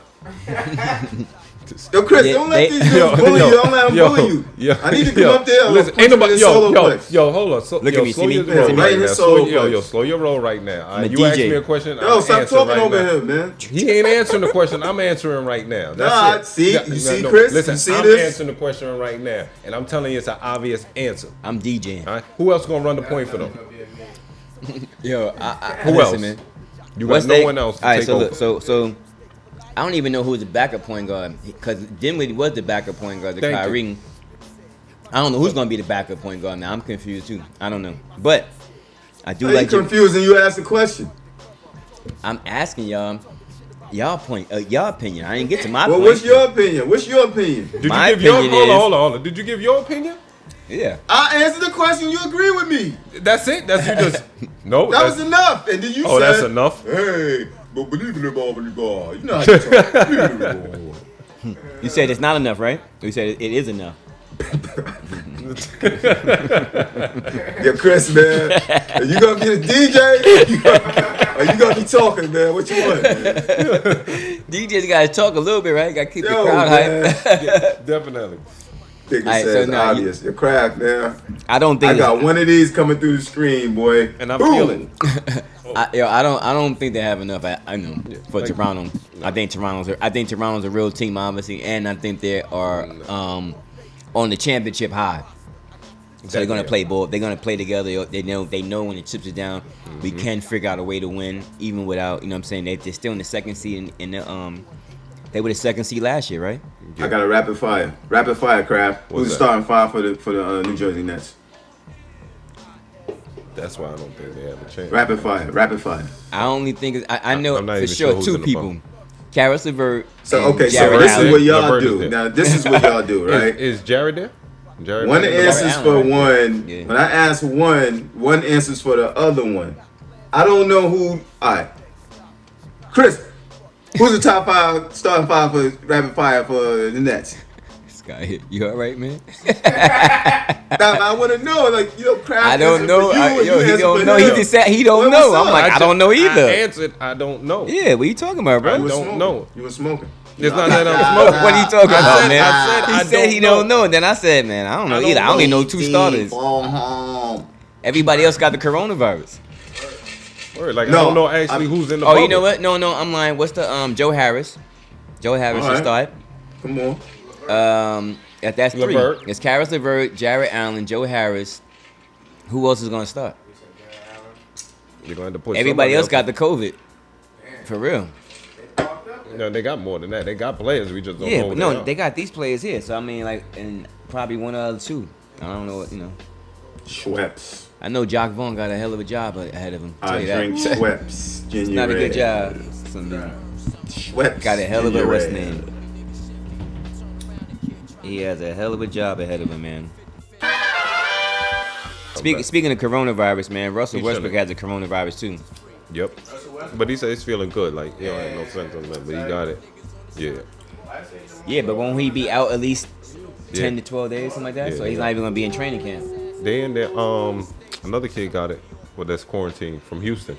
Yo, Chris, Yeah, don't let they- these dudes bully you. Don't let them bully you. I need to come up there. Listen, Put ain't you in nobody. a solo plex. Yo, hold on. Look at me, slow see me? your Yeah, roll right right in now. his solo Yo, plex. slow your roll right now. I'm a You DJ. ask me a question. Yo, I'm stop answering talking right over now. him, man. He ain't answering the question. I'm answering right now. That's Nah, it. see? Yeah, You see, no, Chris? Listen, You see I'm this? answering the question right now, and I'm telling you it's an obvious answer. I'm DJing. All right? Who else gonna run the point for them? Yo, Who listen, else? man. You got What's no they- one else to all right, take so over. look, so I don't even know who's the backup point guard because Dinwiddie was the backup point guard to Thank you. Kyrie. I don't know who's gonna be the backup point guard now. I'm confused too. I don't know, but I do How you like. Jim- confused and you ask the question? I'm asking y'all opinion. I didn't get to my Well, point. what's your opinion? What's your opinion? Did you My give your opinion hold on, is- hold on? Did you give your opinion? Yeah. I answered the question. You agree with me. That's it. That's you just no. That that's, was enough. And then you Oh, said, that's enough? Hey, but believe in the ball, believe ball. You know how you talk. Believe in the ball. You said it's not enough, right? You said it is enough. Yeah, Chris, man. Are you gonna get a DJ? Are you gonna be talking, man? What you want? Man? DJ's got to talk a little bit, right? Got to keep the Yo, crowd man. hype. Definitely. Nigga Alright, says so now you- obvious. You're cracked, man. I don't think I got one of these coming through the screen, boy. And I Boom. feel it. I don't think they have enough. I know for Toronto. I think Toronto's a real team, obviously, and I think they are on the championship high. So they're gonna play ball. They're gonna play together. They know when the chips are down, we can figure out a way to win, even without, you know what I'm saying. They're still in the second seed in They were the second seed last year, right? I got a rapid fire. Rapid fire, Kraft. What's Who's the that? starting five for the New Jersey Nets? That's why I don't think they have a chance. Rapid fire. Rapid fire. I only think I know I'm not for even sure sure who's two in the people. phone. Karis LeVert. So and okay, so Jared this Allen. is what y'all LeVert is do. there. Now this is what y'all do, right? Is Jared there? Jared One there? answers Allen, for right? one. Yeah. When I ask one answers for the other one. I don't know who. All right, Chris, who's the top five starting five for rapid fire for the Nets? This guy here. You all right, man? Now, I want to know, like, Kraft. I don't answered know. for you and Yo, you he answered don't for know. him. He just said he don't What know. was I'm up? like, I don't know I either. answered, I don't know. Yeah, what you talking about, bro? I You was don't smoking. know. You were smoking. It's not that I'm What smoking. are you talking about, said- man? I said he I said don't he know. don't know. Then I said, man, I don't know I don't either. I only know two starters. home. Everybody else got the coronavirus. Word, like, No, I don't know actually who's in the Oh, bubble. you know what? No, I'm lying. What's the Joe Harris? Joe Harris should Alright. start. Come on. If that's three. LeVert. It's Karis LeVert, Jared Allen, Joe Harris. Who else is gonna start? You're going to put Everybody somebody else got the COVID. For real. No, they got more than that. They got players. We just don't know. Yeah, who but they no, are. they got these players here. So I mean, like, and probably one of the other two. I don't know what Schweppes. I know Jock Vaughn got a hell of a job ahead of him. Tell I you that. drink Schweppes. Ginger It's not a good ale. job. Schweppes. Got a hell of a ginger what's ale. name. He has a hell of a job ahead of him, man. Speaking of coronavirus, man, Russell He's Westbrook chilling. has a coronavirus too. Yep. But he said he's feeling good. Like, he don't have no symptoms, but he got it. Yeah. Yeah, but won't he be out at least 10 Yeah. to 12 days, something like that? Yeah, So he's yeah. not even gonna be in training camp. They in there. Another kid got it. Well, that's quarantined from Houston.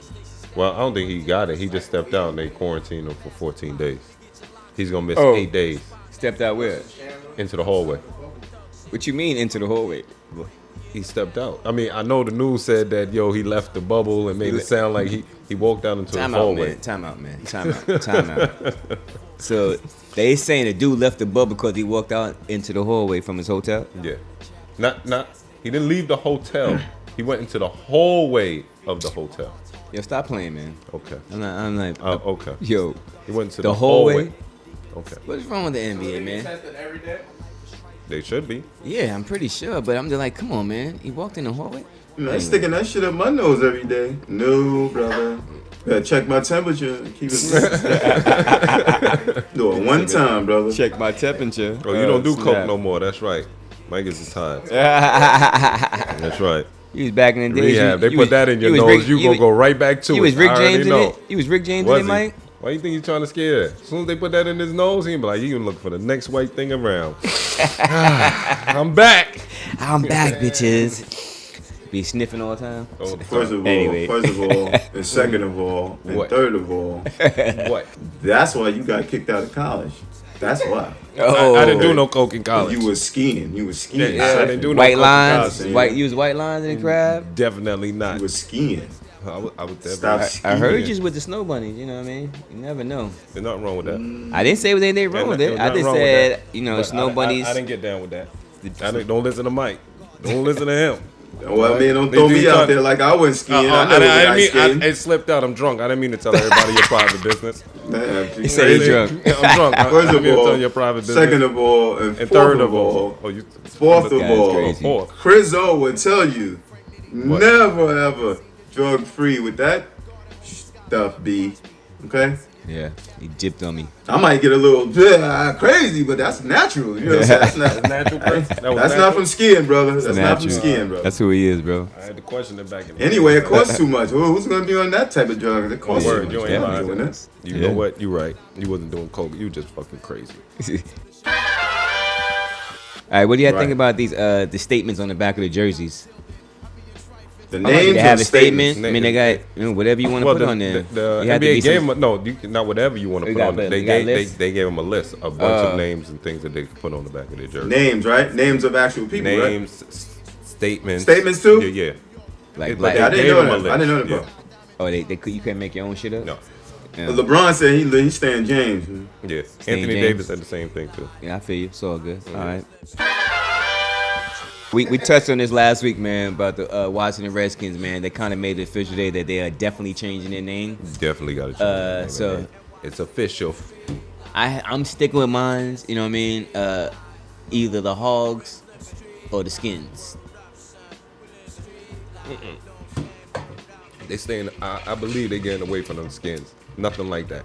Well, I don't think he got it. He just stepped out and they quarantined him for 14 days. He's gonna miss Oh. 8 days Stepped out where? into the hallway. What you mean into the hallway? He stepped out. I mean, I know the news said that he left the bubble and made it sound like he walked out into Time the out, hallway. man. Time out, man. Time out. So they saying the dude left the bubble because he walked out into the hallway from his hotel. Yeah. Not. He didn't leave the hotel. He went into the hallway of the hotel. Yo, stop playing, man. Okay. I'm like, Okay. yo, He went to the the hallway? hallway. Okay. What's wrong with the NBA, man? Tested every day. They should be. Yeah, I'm pretty sure, but I'm just like, come on, man. He walked in the hallway. I'm sticking that shit up my nose every day. No, brother. Gotta check my temperature. Keep it. Do it one time, brother. Check my temperature. Oh, you don't do coke no more. That's right. Mike is tired. more. That's right. You was back in the days. Rehab. They you put was- that in your was nose. Rick- You gonna was- go right back to it. You was Rick I already James in know. it? You was Rick James Was in it, he? Mike? Why you think he's trying to scare that? As soon as they put that in his nose, he be like, you can look for the next white thing around. I'm back. I'm back, bitches. Be sniffing all the time. Oh, First of all, Anyway. and second of all, and What? third of all, what? that's why you got kicked out of college. That's why. I didn't do no coke in college. You was skiing. You was skiing. Yeah, I didn't do no White coke in lines. college. college. You was white lines in the crab. Definitely not. You was skiing. I would definitely. Stop I skiing. heard you was with the snow bunnies. You know what I mean? You never know. There's nothing wrong with that. I didn't say anything wrong with it. I just said, you know, But snow bunnies. I didn't get down with that. Don't listen to Mike. Don't listen to him. Well, I mean, don't They throw do me try- out there like I wasn't skiing. I I never went ice didn't skating. mean. It slipped out. I'm drunk. I didn't mean to tell everybody your private business. He said he drunk. Yeah, I'm drunk. I First didn't of mean to all, tell your private business. second of all, and and fourth third of all, you. fourth of guy's all, crazy. Fourth. Chris O would tell you, never ever drug free with that stuff, B. Okay? Yeah, he dipped on me. I might get a little crazy, but that's natural. You know what I'm saying? That's not, Natural Chris. That was that's not natural. from skiing, brother. That's not from Natural. skiing, brother. That's who he is, bro. I had to question it back in the Anyway, it costs too much. Who's gonna be on that type of drug? It costs Word, too you much. ain't I'm lying. doing that. You Yeah. know what? You right. You wasn't doing coke. You just fucking crazy. All right, what do you Right. think about these the statements on the back of the jerseys? The I like names they have or a statement. statements? I mean, they got whatever you want to put on there. The You have to NBA be gave some- him no, you can, not whatever you want to You put got on. the- They you got gave lists? they gave him a list, a bunch of names and things that they could put on the back of their jersey. Names, right? Names of actual people, right? Names, statements. Statements too? Yeah, yeah. like But black. they I didn't gave know him a that. I didn't know list, that, bro. Oh, they could. You can't make your own shit up. No, Yeah, LeBron said he's staying James. yeah. Same Anthony James. Davis said the same thing too. Yeah, I feel you. It's all good. All right. We touched on this last week, man, about the Washington Redskins, man. They kind of made it official today that they are definitely changing their name. Definitely got to change. so- it's official. I'm sticking with mines. You know what I mean? Either the Hogs or the Skins. They staying. I believe they getting away from them Skins. Nothing like that.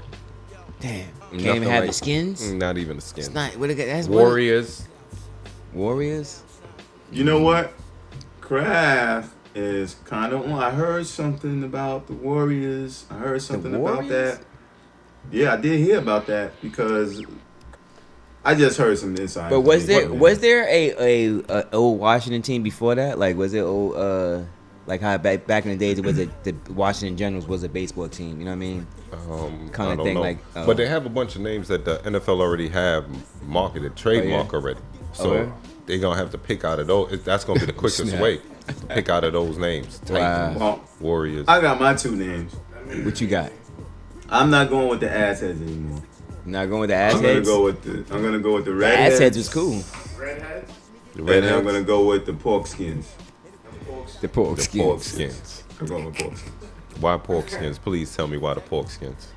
Damn, you Nothing can't even have like- the Skins. Not even the Skins. It's not. What? That's Warriors. Warriors. You know what? Kraft is kind of. I heard something about the Warriors. I heard something about Warriors? that. Yeah, I did hear about that because I just heard some inside. But was information. there a old Washington team before that? Like was it old like how back in the days it was the Washington Generals was a baseball team? You know what I mean? Kind I of don't thing. know. Like, But they have a bunch of names that the NFL already have marketed, trademark already. So Okay. they're gonna have to pick out of those. That's gonna be the quickest Snap. way to pick out of those names. Titans, Well, Warriors. I got my two names. What you got? I'm not going with the assheads anymore. Not going with the I'm gonna assheads. go with the The redheads. assheads was cool. Redheads? The And then I'm Redheads, gonna go with the pork skins. The pork the skins. pork skins. I'm going with pork skins. Why pork skins? Please tell me why the pork skins.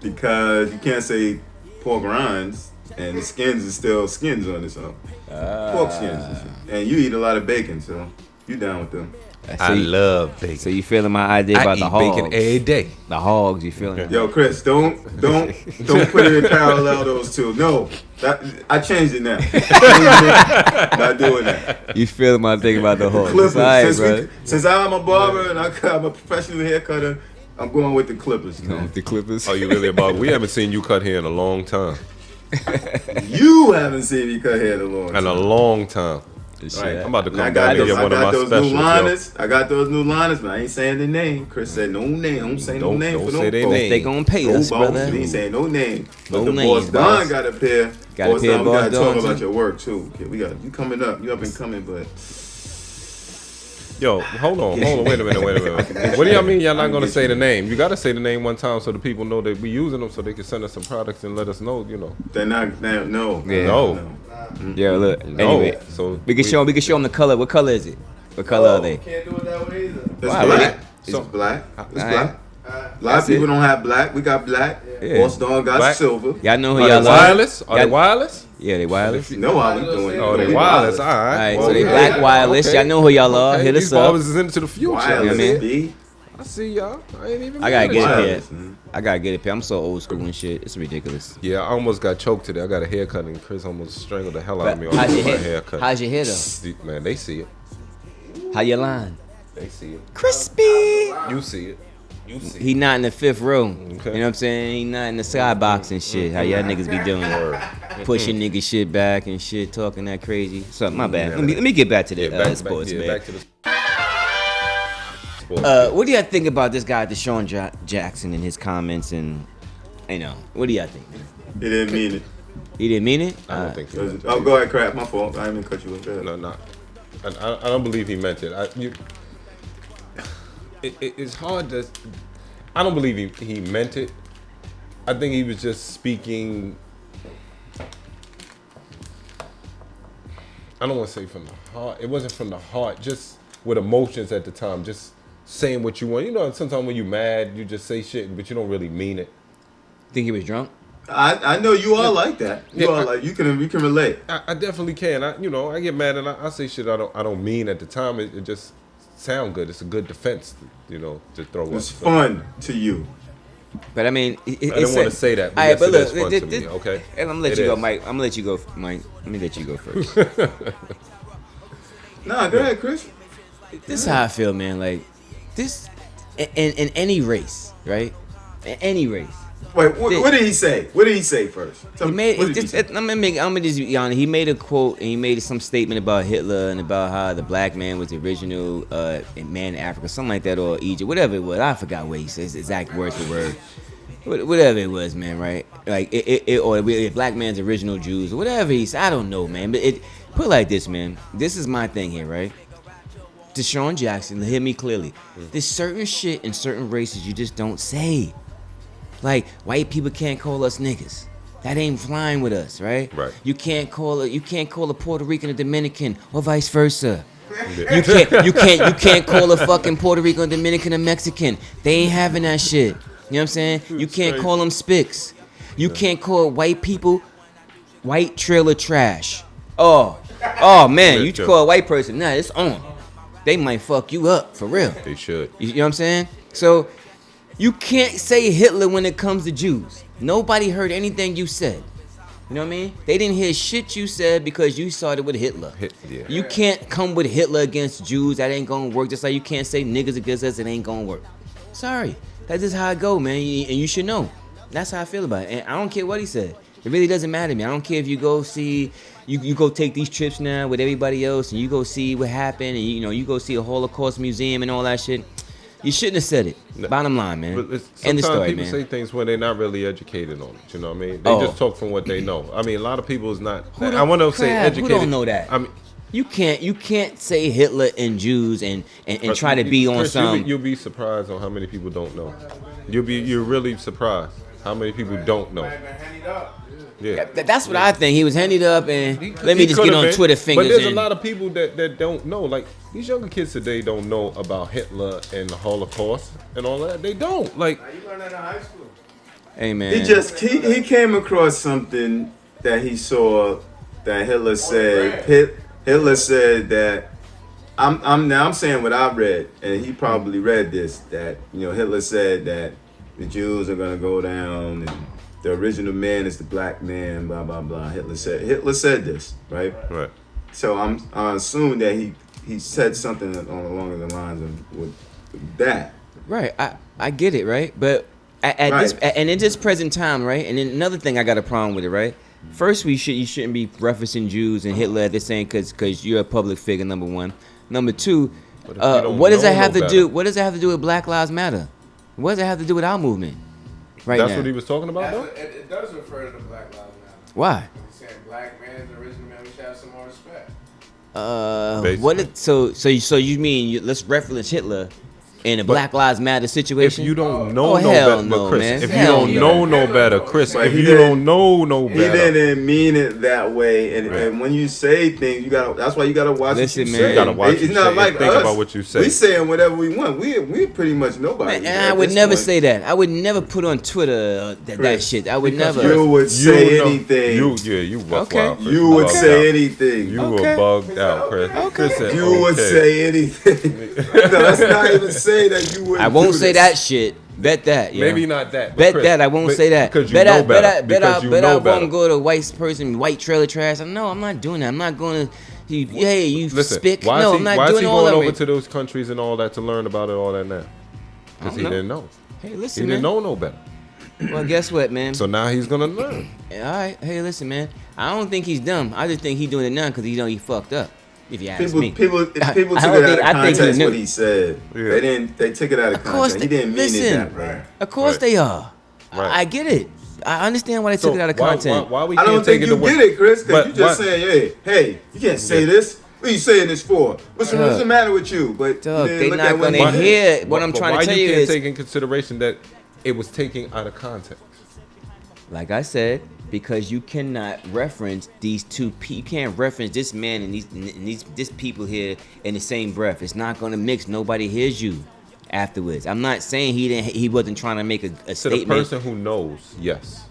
Because you can't say pork rinds and the skins is still skins on it, so pork skins. And you eat a lot of bacon, so you down with them. So you, love bacon. so you feeling my idea I about eat the hogs? bacon every day. The hogs, you feeling? Okay. Yo, Chris, don't put it in parallel those two. No, I changed it now. Not doing that. You feeling my thing about the hogs? Clippers. It's all right, bro. Since I'm a barber and I'm a professional haircutter, I'm going with the Clippers. Going Man. with the Clippers. Oh, you really about? We haven't seen you cut hair in a long time. You haven't seen me cut hair in a long In time. a long time. Right. I'm about to come I back got and those, get I one of got my those specials, new yo. liners. I got those new liners, but I ain't saying the name. Chris said no name. Don't say no Don't- name don't for say no their folks. name. They gonna pay No us, boss. brother. He ain't saying no name. But No the name, boss Don boss. got a pair. Got a Boss pair, Don, we boss gotta talk Don, about too. your work too. Okay, we got you coming up. You up and coming, but Yo, hold on, wait a minute. What do y'all mean y'all not gonna say the name? You gotta say the name one time so the people know that we using them, so they can send us some products and let us know. You know. they're not. No. Yeah. No. Yeah, look. No. Anyway, So we can show them the color. What color is it? What color are they? Can't do it that way either. It's Why? black. So- It's black. It's Alright. black. A lot That's of people it. don't have black. We got black. Yeah. Boss Don got Black. silver. Y'all know who Are y'all they are. wireless? Are they Y'all- wireless? Yeah, they wireless. You know how we doing. Oh, they We wireless. All All right. right, Well, so they okay. black wireless. Okay. Y'all know who y'all are. Okay, Hit these us up. barbers is into the future. Wireless, man. B. I see y'all. I ain't even. I gotta mad get at it y'all. here. Wireless, man. I gotta get it. I'm so old school and shit. It's ridiculous. Yeah, I almost got choked today. I got a haircut and Chris almost strangled the hell out of me on How's your my hair? haircut. How's your hair though? Man, they see it. How your line? They see it. Crispy. You see it. You see it. He not in the fifth row. Okay. You know what I'm saying? He not in the skybox and shit. How y'all niggas be doing? Pushing nigga shit back and shit, talking that crazy. So my bad. Let me get back to the sports, man. Back to the sports. What do y'all think about this guy, Deshaun Jackson, and his comments? And what do y'all think? He didn't mean it. He didn't mean it. I don't think he meant Oh, it. go ahead, crap. My fault. I didn't mean to cut you off. Go ahead. No. I don't believe he meant it. It's hard to. I don't believe he meant it. I think he was just speaking. I don't want to say from the heart. It wasn't from the heart. Just with emotions at the time. Just saying what you want. You know, sometimes when you're mad, you just say shit, but you don't really mean it. Think he was drunk? I know you all like that. You Yeah, all like you can relate. I definitely can. I get mad and I say shit I don't mean at the time. It just sound good. It's a good defense, to throw up. It's fun to you. But I mean, I didn't want to say that, but All right, yes, but it look, is fun to me, okay? And I'm gonna let It you go, is. Mike. I'm gonna let you go, Mike. Let me let you go first. Nah, go ahead, Chris. This is how I feel, man. Like this, in any race, right? In any race, Wait, what did he say? What did he say first? Tell he me, made. what did he say? I'm gonna just be honest. He made a quote and he made some statement about Hitler and about how the black man was the original man in Africa, something like that, or Egypt, whatever it was. I forgot what he says exact word for word. Whatever it was, man, right? Like or the black man's original Jews, or whatever he said. I don't know, man. But put it like this, man. This is my thing here, right? Deshaun Jackson, hear me clearly. There's certain shit in certain races you just don't say. Like white people can't call us niggas. That ain't flying with us, right? Right. You can't call a Puerto Rican a Dominican or vice versa. You can't call a fucking Puerto Rican, Dominican, or Mexican. They ain't having that shit. You know what I'm saying? You can't call them spics. You can't call white people white trailer trash. Oh man, you call a white person, nah, it's on. They might fuck you up for real. They should. You know what I'm saying? So you can't say Hitler when it comes to Jews. Nobody heard anything you said. You know what I mean? They didn't hear shit you said because you started with Hitler. Yeah. You can't come with Hitler against Jews. That ain't gonna work. Just like you can't say niggas against us. It ain't gonna work. Sorry. That's just how I go, man. And you should know. That's how I feel about it. And I don't care what he said. It really doesn't matter to me. I don't care if you go see, you go take these trips now with everybody else and you go see what happened and you go see a Holocaust museum and all that shit. You shouldn't have said it. Bottom line, man. But End the sometimes story, people man. say things when they're not really educated on it. You know what I mean? They just talk from what they know. I mean, a lot of people is not. I want to say educated. Who don't know that? I mean, you can't say Hitler and Jews and try to be on Chris, some. You'll be surprised on how many people don't know. You're really surprised how many people don't know. Yeah. That's what I think. He was handed up, and let me He just could get have on been, Twitter fingers. But there's a and- lot of people that don't know. Like these younger kids today don't know about Hitler and the Holocaust and all that. They don't. Like You learned that in high school. Hey man, He came across something that he saw that Hitler said. Hitler said that I'm saying what I read, and he probably read this, that Hitler said that the Jews are gonna go down and the original man is the black man, blah blah blah. Hitler said this, right? right. So I assume that he said something along the lines of with that. right? I get it, right? But at Right. this and in this present time, right? And then another thing, I got a problem with it, right? First, you shouldn't be referencing Jews and Hitler at the same because you're a public figure. Number one. Number two, But if you don't what does know that have no to better. do? What does that have to do with Black Lives Matter? What does that have to do with our movement? Right That's now. what he was talking about, That's though. what, it does refer to the Black Lives Matter. Why? He's saying black man is the original man. We should have some more respect. What? So you mean let's reference Hitler in a Black Lives Matter If situation? you don't know no hell better, no, but Chris, man. if you Hell don't no. know no better, Chris, But if he you didn't- don't know no He better, didn't mean it that way, and when you say things, that's why you gotta watch Listen, what you man. say. You gotta watch It's what you not say like and think us. about what you say. We saying whatever we want. We pretty much nobody. Man, I would never say that. I would never put on Twitter that Chris, shit. I would because never. You would say anything. You rough Okay. wild, Chris. You would bugged say out. anything. You Okay. were bugged out, Chris. Chris said, You would okay. say anything. No, let's not even say that you would. I won't say that shit. Bet that. Yeah. Maybe not that. but Bet Chris, that I won't but- say that. because you bet know I, better. Bet I, bet Because I, you bet know I better. won't go to white person, white trailer trash. No, I'm not doing that. I'm not going to. Hey, you Listen, spick. why No, is I'm he, not why is doing he all going of over it. to those countries and all that to learn about it, all that now? Because he know. didn't know. Hey, He listen, didn't man. know no better. Well, guess what, man? So now he's gonna learn. All right. Hey, listen, man. I don't think he's dumb. I just think he's doing it now because he fucked up. If you ask me. People took I it don't out think- of I think he context knew. what he said. Yeah. They took it out of Of course context. He they- didn't mean it listen. that way. Of course Right. they are. Right. I get it. I understand why they took it out of content. Why we I can't don't think take you it away? get it, Chris, because But you just why- saying, hey, you can't say Yeah. this. What are you saying this for? What's the matter with you? But Doug, then they look not at when gonna he did. hear what I'm But trying why to tell you you can't is, take in consideration that it was taken out of context? like I said, because you cannot reference these two people. You can't reference this man and this people here in the same breath. It's not gonna mix. Nobody hears you afterwards. I'm not saying he wasn't trying to make a To the statement. person who knows, yes.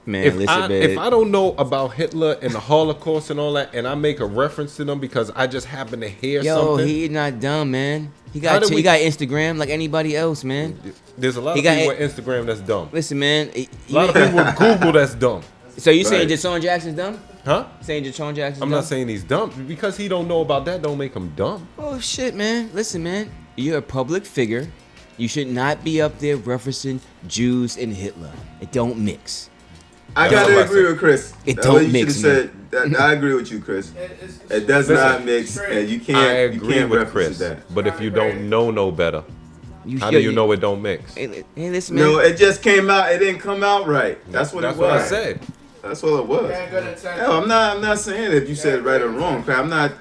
Man, If listen, if I don't know about Hitler and the Holocaust and all that, and I make a reference to them because I just happen to hear yo, something, he not dumb, man. He How got did he we- got Instagram like anybody else, man. there's a lot He of got people it- with Instagram that's dumb. Listen, man. A lot of people with Google that's dumb. So you saying Right. Deshaun Jackson's dumb? Huh? Saying Deshaun Jackson's I'm dumb? not saying he's dumb. Because he don't know about that don't make him dumb. Oh shit, man. Listen, man. You're a public figure. You should not be up there referencing Jews and Hitler. It don't mix. I That's gotta what I agree said. with Chris. It That's don't what you mix, should've said. I agree with you, Chris. It does Listen, not mix, and you I can't. You agree can't with reference Chris. that. But if you don't know no better, how Yo, do you know it don't mix? Hey, listen, man. No, it just came out. It didn't come out right. That's what That's it was. what I said. That's what it was. Can't go to attention. No, I'm not saying if you said it right or wrong. I'm not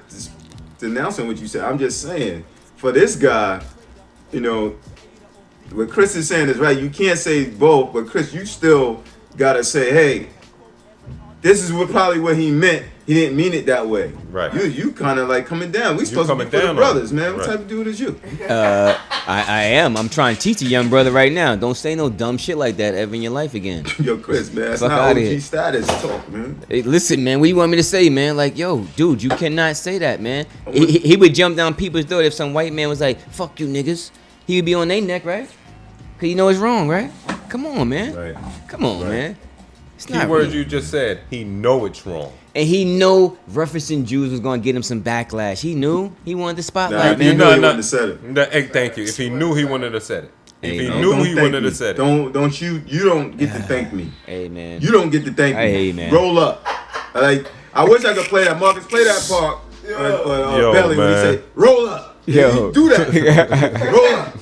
denouncing what you said. I'm just saying for this guy, what Chris is saying is right. You can't say both, but Chris, you still gotta say, hey, this is probably what he meant. he didn't mean it that way. Right. You kind of like coming down. We supposed to be coming for the down on brothers, him. man. What Right. type of dude is you? I am. I'm trying to teach a young brother right now. Don't say no dumb shit like that ever in your life again. Yo, Chris, man. That's Fuck not outta OG here. status talk, man. Hey, listen, man. What do you want me to say, man? Like, yo, dude, you cannot say that, man. He would jump down people's door if some white man was like, "Fuck you, niggas." He would be on their neck, right? Cause you know it's wrong, right? Come on, man. Right. Come on, man. It's Key not words real. you just said. He know it's wrong. And he know referencing Jews was gonna get him some backlash. He knew he wanted the Nah, spotlight, if you man. know he No. wouldn't have said it. Hey, thank you. If he knew, he wouldn't have said it. If Hey, he man. knew, Don't he thank wouldn't me. have said it. Don't you don't get to thank me. Hey, man. You don't get to thank me. Hey, man. Roll up. Like, I wish I could play that. Marcus, play that part. Yo, Belly when he man. say, roll up. Yo. Yo. Do that. Roll up.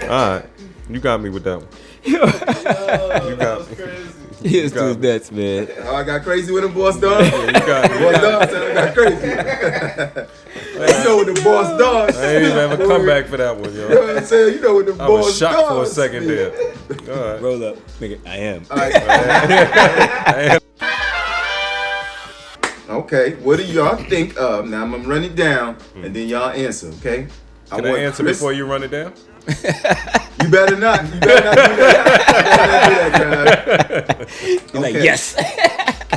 All right. You got me with that one. You got me. Here's got two me. nuts, man. Oh, I got crazy with him, boss dog. You got me. Boss dog said I got crazy. You know what the boss dog I ain't even have a comeback for that one, You know yo. what I'm saying? You know what the I boss was shocked for a does. second there. All right. Roll up, nigga. I am. All right. Okay, what do y'all think of? Now I'm gonna run it down and then y'all answer, okay? Can I answer before you run it down? You better not. You better not do that. You better not do that, guys. He's like, Okay. yes.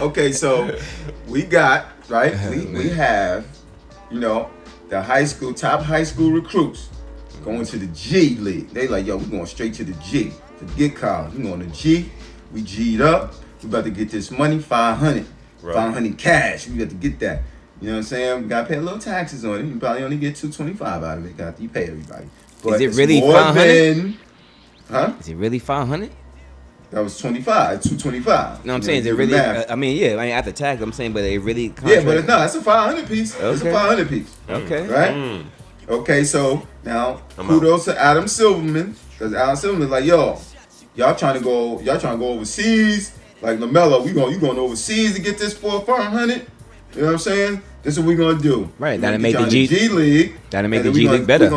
Okay, so we got, right? We have, you know, the top high school recruits going to the G League. They like, yo, we going straight to the G. Forget college. We going to G. We G'd up. We about to get this money, 500. Right. 500 cash. We got to get that. You know what I'm saying? We got to pay a little taxes on it. You probably only get 225 out of it. Got you pay everybody. But it it's really more 500? than- Huh? Is it really 500? That was 25. 225. No, I'm You saying, know, is it do the really? math. I mean, yeah, I mean, after tax, I'm saying, but it really. Yeah, but it's not. It's a 500 piece. It's Okay. a 500 piece. Okay. Right? Okay, so now I'm kudos to Adam Silverman. Because Adam Silverman's like, yo, y'all trying to go overseas. Like LaMelo, you going overseas to get this 500. You know what I'm saying? This is what we gonna do. Right, We that'll gonna make get the y'all in G- League. that'll make and the then G we League better. We're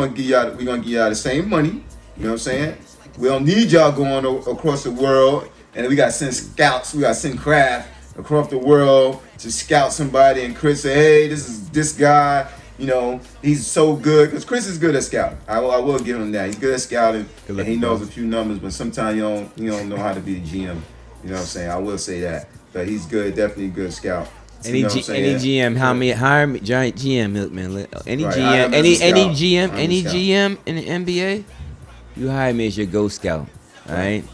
gonna give y'all the same money. You know what I'm saying? We don't need y'all going across the world. And then we gotta send scouts. We gotta send craft across the world to scout somebody. And Chris say, hey, this is this guy. You know, he's so good. Because Chris is good at scouting. I will give him that. He's good at scouting. Good And he looking, knows bro. a few numbers, but sometimes you don't know how to be a GM. You know what I'm saying? I will say that. But he's good, definitely a good scout. Any You know what I'm saying? GM, hire me, giant GM, Milkman. Any Right, hire GM, him as a any scout. GM, I'm a any scout. GM in the NBA, you hire me as your Ghost Scout. All right.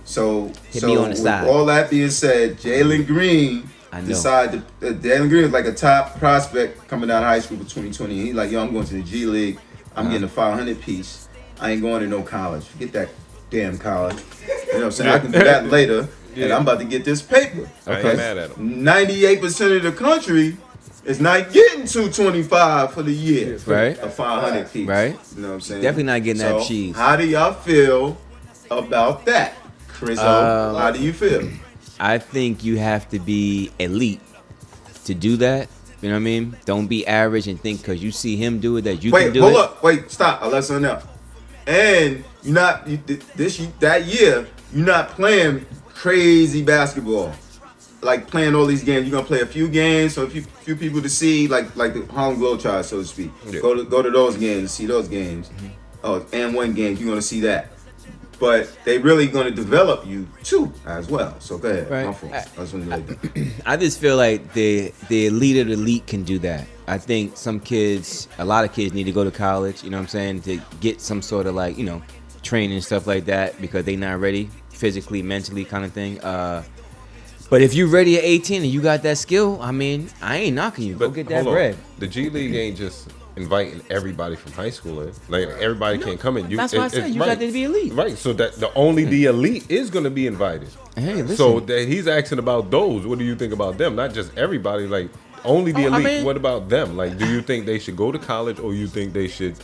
So, Hit me on the with side. all that being said, Jalen Green I know. decided Jalen Green is like a top prospect coming out of high school for 2020. He's like, yo, I'm going to the G League. I'm getting a 500 piece. I ain't going to no college. Forget that damn college. You know what I'm saying? I can do that later. And I'm about to get this paper. I ain't mad at him. 98% of the country is not getting 225 for the year. Right. A 500 piece. Right. You know what I'm saying? Definitely not getting that So, cheese. How do y'all feel about that? Chris, how do you feel? I think you have to be elite to do that. You know what I mean? Don't be average and think because you see him do it that you can Wait, do hold it. up. Wait, stop. I'll let something else. And that year, you're not playing crazy basketball. Like playing all these games. You're gonna play a few games, so a few people to see, like the Harlem Globetrotters, so to speak. Yeah. Go to those games, see those games. Oh, and one game, you're gonna see that. But they really gonna develop you too as well. So go ahead. Right. My fault. I just want to let that. I just feel like the elite of the elite can do that. I think a lot of kids need to go to college, you know what I'm saying, to get some sort of like, training and stuff like that because they not ready physically, mentally kind of thing. But if you're ready at 18 and you got that skill, I mean, I ain't knocking you. Go get that hold on. bread. The G League ain't just inviting everybody from high school in. Like everybody can't come in. That's why I said you got to be elite. Right. So that the elite is going to be invited. Hey, listen. So that he's asking about those. What do you think about them? Not just everybody. Like only the I elite. mean- What about them? Like, do you think they should go to college, or you think they should?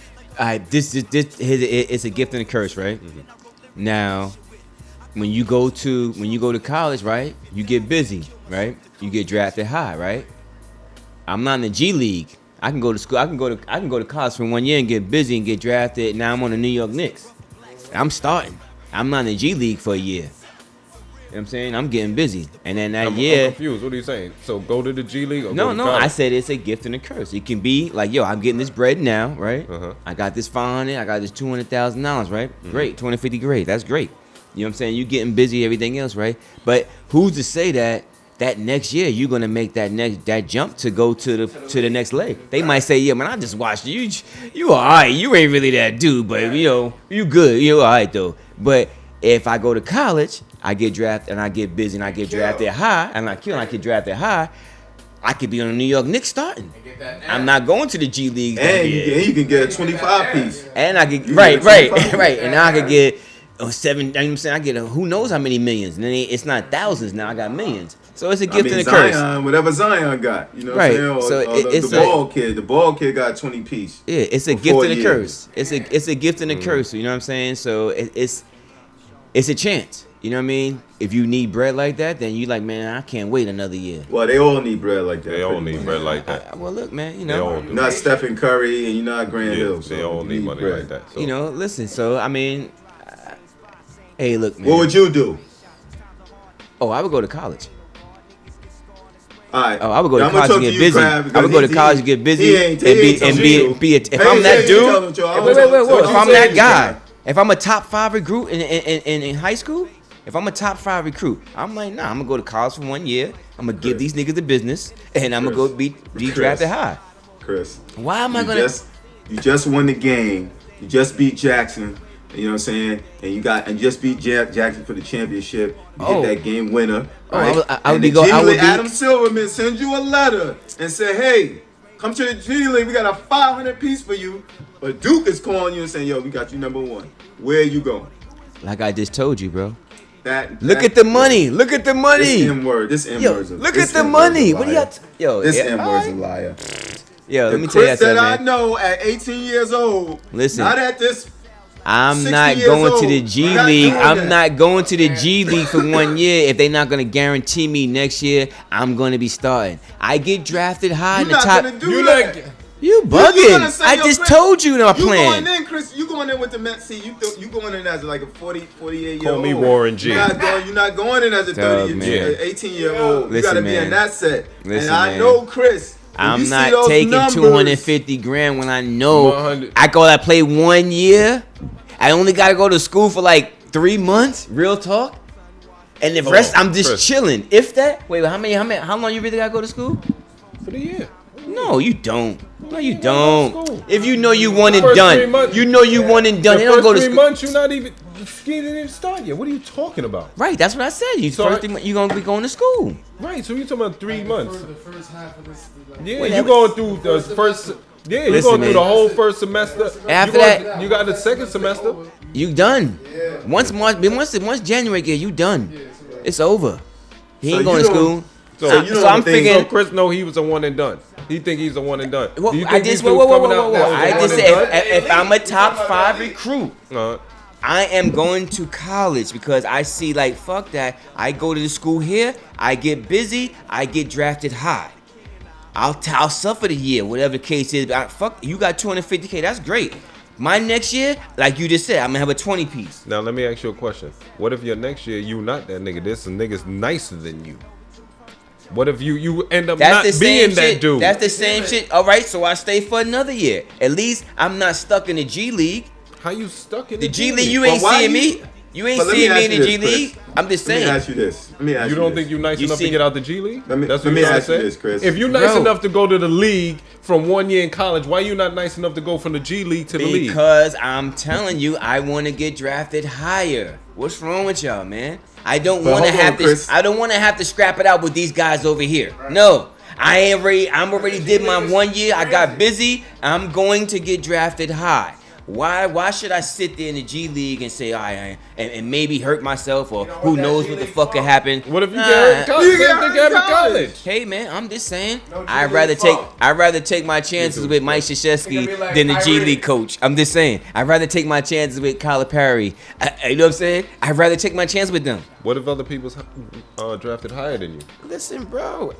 This it's a gift and a curse, right? Now, when you go to college, right? You get busy, right? You get drafted high, right? I'm not in the G League. I can go to school. I can go to college for 1 year and get busy and get drafted. Now I'm on the New York Knicks. I'm starting. I'm not in the G League for a year. what I'm saying? I'm getting busy. And then that I'm year. confused. What are you saying? So go to the G League or No, go to no. college? I said it's a gift and a curse. It can be like, yo, I'm getting this bread now, right? Uh-huh. I got this 500. I got this $200,000, right? Great. 250, great. That's great. You know what I'm saying? You getting busy, everything else, right? But who's to say that next year you're gonna make that jump to go to the next leg? They might say, yeah, man, I just watched you. You all right? You ain't really that dude, but you know, you good. You all right though. But if I go to college, I get drafted and I get busy and I get drafted high and I get drafted high, I could be on the New York Knicks starting. I'm not going to the G League. And you can get a 25 piece. And I get You right, get 25. right, and now I could get seven. You know what I'm saying? I get who knows how many millions, and then it's not thousands now. I got millions, so it's a gift and a curse. Zion, whatever Zion got, you know what Right. I'm saying? So it's the ball kid got 20 piece. Yeah, it's a for gift 4 and a years. curse. It's a gift and a curse. You know what I'm saying? So it's a chance. You know what I mean? If you need bread like that, then you like, man, I can't wait another year. Well, they all need bread like that. They all pretty need much. bread like that. Well, look, man, you They all know, do. You're not Stephen Curry and you're not Grant Yeah, Hill. So they all you need money bread. like that. So. you know, listen. So I mean, hey, look, man. What would you do? Oh, I would go to college. All right. Oh, I would go to I'ma college talk and get you, busy. Crab, I would because go to college and get busy he ain't and telling be you. if I'm that dude. If I'm that guy, if I'm a top 5 recruit in high school, if I'm a top 5 recruit, I'm like, nah, I'm gonna go to college for 1 year. I'm gonna give these niggas the business, and I'm gonna go be Chris. drafted high. Chris, Why am I you gonna? you just won the game. You just beat Jackson. You know what I'm saying? And you just beat Jackson for the championship. You Oh. hit that game winner. Oh, Right? I would And be the go- G I would League, be- Adam Silverman send you a letter and say, hey, come to the G League. We got a 500 piece for you. But Duke is calling you and saying, yo, we got you number 1. Where are you going? Like I just told you, bro. Look That- at the money. Look at the This money. N-word. This Yo, N-word's a look this at the N-word's a money. What do liar. y'all? Yo, This yeah, N-word's a alright. liar. Yo, The let me tell you Chris that something, I man. know at 18 years old. Listen. Not at this. I'm 60 not years going to the old. G We're not League. doing I'm that. not going to the G League for 1 year if they're not going to guarantee me next year I'm going to be starting. I get drafted high in You're the not top. gonna do You that. like You You bugging. gonna say, I yo, just Chris, told you my You plan. going in, Chris? You going in with the Mets? See, you going in as like a 48 year Call old. me Warren G. You're not going in as a Dog, 30, man. 18-year-old. You Listen, gotta be man. in that set. Listen, and I man. know, Chris. when you I'm see not those taking numbers, 250 grand when I know 100. I gotta play 1 year. I only gotta go to school for like 3 months. Real talk. And the rest, I'm just Chris. chilling. If that, wait, how long you really gotta go to school? for the year. No, you don't. No, you Go to don't. school. If you know you one and First 3 done, months- you know you one and done. The They don't first go to 3 school. months, you're not even. You didn't even start yet. What are you talking about? Right, that's what I said. You So first I- thing, you gonna be going to school. Right. So you're talking about 3 months. The first half of this. Yeah, Wait, you that going through the first. Yeah, you're Listen, going through man. the whole first semester. After you going- that- you got the second semester. You done. Once January get you done. It's over. He So ain't going you to don't- school. So So, you don't I'm think- thinking. So Chris know he was a one and done. He think he's a one and done. Well, Do you I think just these whoa, dudes whoa, coming whoa, out whoa, now whoa. is a I one just and said done? if I'm a top 5 recruit, Uh, I am going to college because I see like fuck that. I go to the school here, I get busy, I get drafted high. I'll suffer the year, whatever the case is. Fuck, you got 250K, that's great. My next year, like you just said, I'm gonna have a 20 piece. now let me ask you a question. What if your next year you not that nigga? There's some niggas nicer than you. What if you end up That's not the same being that shit. dude? That's the same shit. All right, so I stay for another year. At least I'm not stuck in the G League. How you stuck in The G League, you But ain't why seeing you- me. You ain't But let me seeing me ask in you the this, G Chris. League. I'm just Let me saying. ask you this. Let me ask You don't think you're nice You enough see- to get out the G League? Let me- That's let what me you're trying ask to you say? this, Chris. If you're nice Bro. enough to go to the league from 1 year in college, why you not nice enough to go from the G League to the league? Because I'm telling you, I want to get drafted higher. What's wrong with y'all, man? I don't But want to hold on, have to. Chris. I don't want to have to scrap it out with these guys over here. No, I'm already did my 1 year. I got busy. I'm going to get drafted high. Why should I sit there in the G League and say, all right, and maybe hurt myself or who knows what the fuck could happen? What if you Nah. get hurt in college? You Same get thing hurt in happened in college. college. Hey man, I'm just saying. No G I'd League rather fault. take my chances with Mike It's gonna Krzyzewski be like than the G Kyrie. League coach. I'm just saying. I'd rather take my chances with Calipari. You know what I'm saying? I'd rather take my chance with them. What if other people's drafted higher than you? Listen, bro.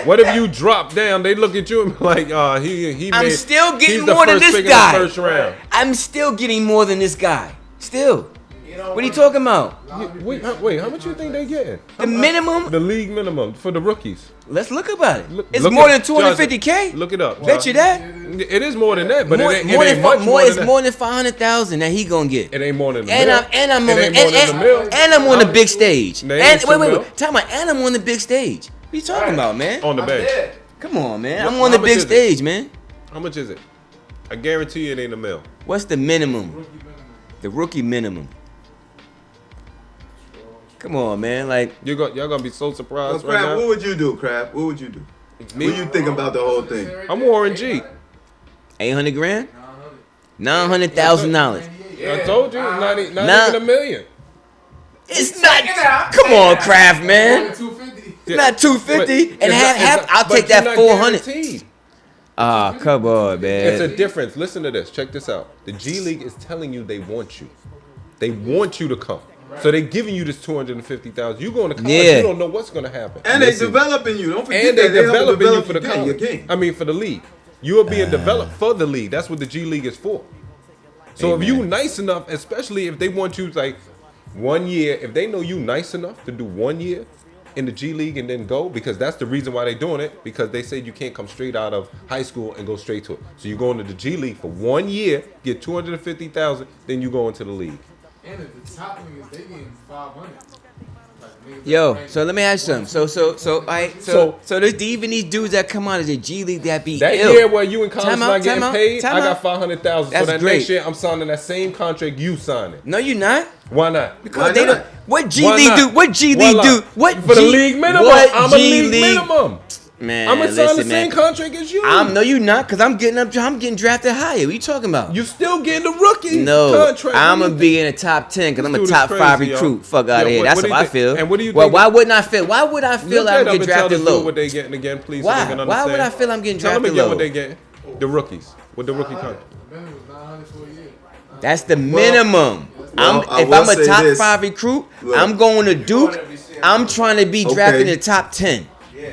What if you drop down? They look at you and be like, he I'm made, still getting he's the more than first this pick in guy. the first round. I'm still getting more than this guy. Still. What are you talking about? Wait, how much you think they getting? The minimum? The league minimum for the rookies. Let's look about it. It's Look more it- than 250K. Look it up. Bet you that. It is more than that, but More, it ain't more than much more. more It's than more than 500,000 that he gonna get. It ain't more than the And mill. I'm on It the ain't more than the mill. and I'm on the big stage. They And ain't wait, 2 wait, mil. wait. Talking about and I'm on the big stage. What are you talking about, man? On the I'm bench. dead. Come on, man. What- I'm on how the much big is it? stage, man. How much is it? I guarantee you it ain't a mill. What's the minimum? The rookie minimum. Come on, man. Like Y'all gonna be so Well, surprised right Crab, what now. would you do, Crab? What would you do? Me? What you think about the whole thing? I'm Warren G. 800 grand, $900,000. I told you, not even a million. It's not. Check it out. Come on, Kraft, man. 250. It's not 250 and It's half. not- I'll but take you're that not 400. guaranteed. Ah, come on, It's a man. difference. Listen to this. Check this out. The G League is telling you they want you. They want you to come. So they're giving you this 250,000. You going to college, Yeah. you don't know what's going to happen. And they developing you. Don't forget And they that. help developing you develop for the your college. game. I mean, for the league. You are being developed for the league. That's what the G League is for. So if you nice enough, especially if they want you like 1 year, if they know you nice enough to do 1 year in the G League and then go, because that's the reason why they're doing it, because they say you can't come straight out of high school and go straight to it. So you go into the G League for 1 year, get 250,000, then you go into the league. And if the top niggas, they getting 500. Like, niggas Yo, that rank so let me ask you something. So there's even these dudes that come out of the G League that be That ill. year where you in college Time out, not getting time out, paid, time I out. got 500,000. So That's that great. next year I'm signing that same contract you signing. No, you're not. Why not? Because Why they not? don't. What G Why League not? do? What G Why League do? not? What For the G- league minimum, what I'm a G league minimum. Man, I'm gonna sign the listen, same man. contract as you. No, you not, cause I'm getting drafted higher. What you talking about? You still getting the rookie No, contract. I'm What gonna do you be think? in the top 10 because I'm a This dude top is 5 crazy, yo. recruit. Fuck out of Yo, here. what That's do how you I think? feel. And what do you Well, think? why wouldn't I feel? Why would I feel Look I'm that up getting and tell drafted this dude low? what they getting again, please. So Why? they can Why understand. would I feel I'm getting Tell them drafted again low? what they getting. The rookies with the rookie contract. The minimum was 900 for a year. That's the minimum. well, I If will I'm a say top this. 5 recruit, Look. I'm going to Duke. I'm trying to be drafted in the top 10.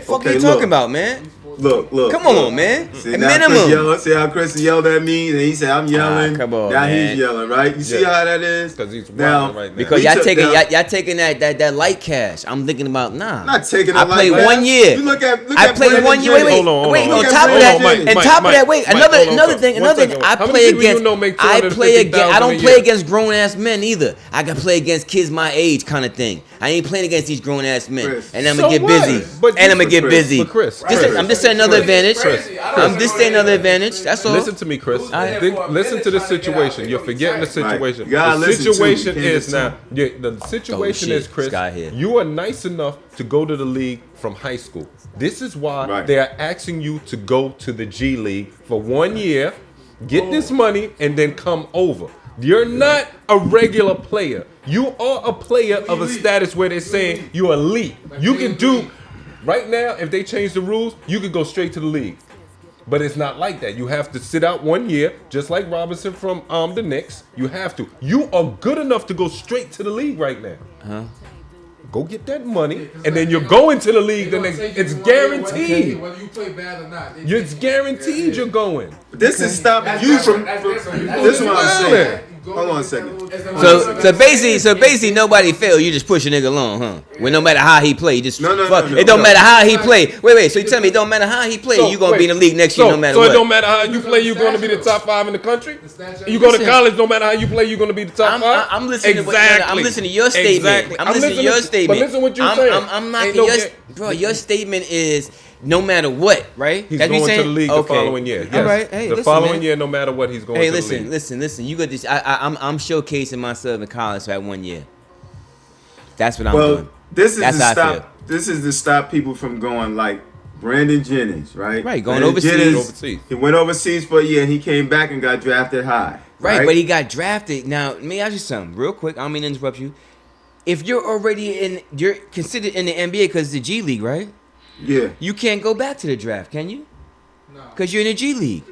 Fuck Okay, you talking look. about, man? Look. Come on, man. See, A now Chris minimum. yelled, see how Chris yelled at me, and he said I'm yelling. come on, now man. he's yelling, right? You see Yeah. how that is? 'Cause he's now, wilding right now. Because we y'all took taking down- y'all taking that light cash. I'm thinking about I'm not taking I it like played that. 1 year. You look at I played Brandon 1 year. Wait, Jennings. wait, Hold on, wait. hold On on. top of Hold that, on, Mike, and Mike, top of Mike, that, wait. Mike, Another hold on, another hold thing. on. Another One thing. second. I How many play people you against. know make I play against. I 250,000 don't a play year? against grown ass men either. I can play against kids my age, kind of thing. I ain't playing against these grown ass men, Chris. and I'm So gonna get what? busy. But And I'm gonna get Chris, busy. but Chris, I'm just saying another Chris, advantage. Crazy. I don't I'm just saying another advantage. That's all. Listen to me, Chris. Alright. Listen to the situation. You're forgetting the Right. situation. You gotta The listen to situation me. You can't is just now. Yeah, the situation shit. is, Chris. This guy here. You are nice enough to go to the league from high school. This is why Right. they are asking you to go to the G League for 1 year, get this money, and then come over. You're not a regular player. You are a player of a status where they're saying you're elite. You can do. Right now, if they change the rules, you could go straight to the league. But it's not like that. You have to sit out 1 year, just like Robinson from the Knicks. You have to. You are good enough to go straight to the league right now. Go get that money, and then you're going to the league. Then it's guaranteed. Whether you play bad or not. It's guaranteed you're going. This is stopping you from. This is what I'm saying. Hold on a second. So basically, nobody fail. You just push a nigga along, huh? When no matter how he play, you just No, fuck. no, It don't no. matter how he play. Wait. So you tell me it don't matter how he play. You gonna be in the league next year, no matter so what. it don't matter how you play. You're going to be the top 5 in the country. You go to Listen. college. No matter how you play, you're going to be the top 5. I'm listening to what, I'm listening to your statement. Exactly. I'm listening to your statement. But listen what you're I'm, saying. I'm not Ain't no your, ga- bro. Your statement is no matter what, right? He's That's what going you're to the saying? league the Okay. following year. Yes. All right. Hey, the listen, following man. year, no matter what, he's going Hey, to the listen, league. listen. You got this. I'm showcasing myself in college for that 1 year. That's what I'm Well, doing. this is That's to how I stop. feel. This is to stop people from going like Brandon Jennings, right? Right, going Brandon overseas. Jennings, Overseas. He went overseas for a year, and he came back and got drafted high. Right, but he got drafted. Now, let me ask you something real quick. I don't mean to interrupt you. If you're already you're considered in the NBA because it's the G League, right? Yeah. You can't go back to the draft, can you? No. Because you're in the G League.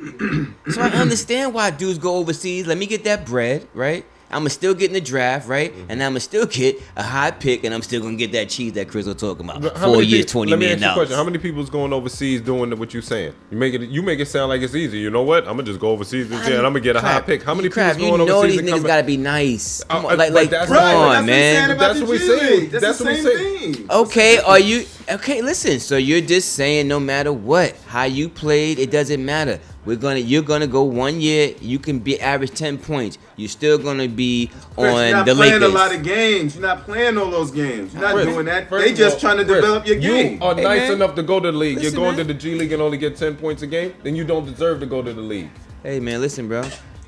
So I understand why dudes go overseas. Let me get that bread, right? I'm gonna still get in the draft, right? And I'm gonna still get a high pick, and I'm still gonna get that cheese that Chris was talking about. 4 years, $20 Let me million. ask you a question. How many people's going overseas doing what you saying? You make it sound like it's easy. You know what? I'm gonna just go overseas and I'm gonna get a high pick. How many people's going overseas? You know these niggas gotta be nice. Come on, that's come right, on, man. That's what we saying. That's the what we same thing. Okay, listen, so you're just saying no matter what, how you played, it doesn't matter. You're gonna go 1 year, you can be average 10 points. You're still gonna be on the Lakers. You're not playing a lot of games. You're not playing all those games. You're not doing that. They just trying to develop your game. You are nice man. enough to go to the league. Listen, You're going man. to the G League and only get 10 points a game, then you don't deserve to go to the league. Hey man, listen, bro.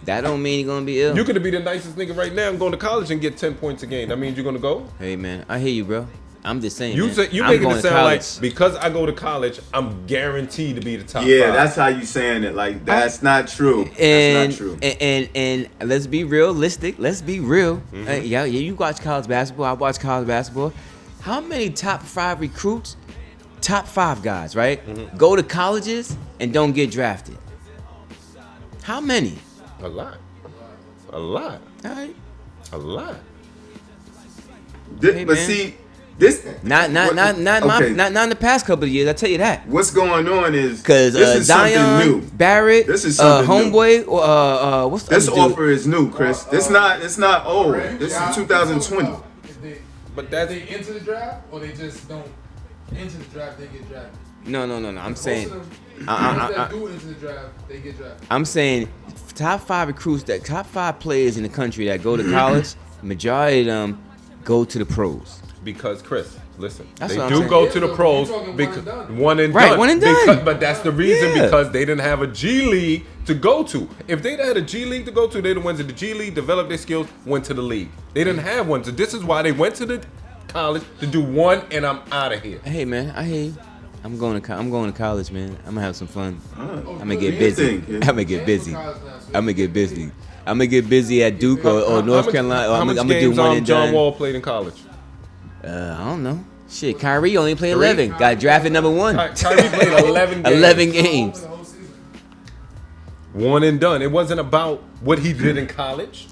That don't mean you're gonna be ill. You could be the nicest nigga right now and going to college and get 10 points a game. That means you're gonna go? Hey man, I hear you, bro. I'm just saying. You man. you I'm making going it to sound like college. because I go to college, I'm guaranteed to be the top Yeah, five. that's how you saying it. Like that's not true. And, That's not true. And let's be realistic. Let's be real. Yeah, you watch college basketball. I watch college basketball. How many top 5 recruits, top 5 guys, right, go to colleges and don't get drafted? How many? A lot. A lot. All right. A lot. Hey, But man. see, this Not in the past couple of years. I tell you that. what's going on is Because this is something Zion, new. Barrett, This is something new. homeboy, or what's the This other dude? offer is new, Chris. It's not old. This is 2020. But If that's they enter the draft or they just don't enter the draft, they get drafted. No. I'm saying. Most of them that do enter the draft, they get drafted. I'm saying top 5 recruits, top 5 players in the country that go to college, majority of them go to the pros. because Chris, listen, That's they what I'm do saying. go to the Yeah, pros you're talking because one and done. one and done. One and done. Because, but that's the reason Yeah. because they didn't have a G League to go to. If they'd had a G League to go to, they'd have went to the G League, developed their skills, went to the league. They didn't have one, so this is why they went to the college to do one, and I'm out of here. Hey man, I hear you. I'm going to college, man. I'm gonna have some fun. I'm gonna get you busy. think? I'm gonna get busy. I'm gonna get busy. I'm gonna get busy at Duke or North Carolina. Or How I'm much gonna do games one and John done. Wall played in college? I don't know. Shit, Kyrie only played 11. Got drafted number 1. Kyrie played 11 games. 11 games. The whole season. One and done. It wasn't about what he did in college.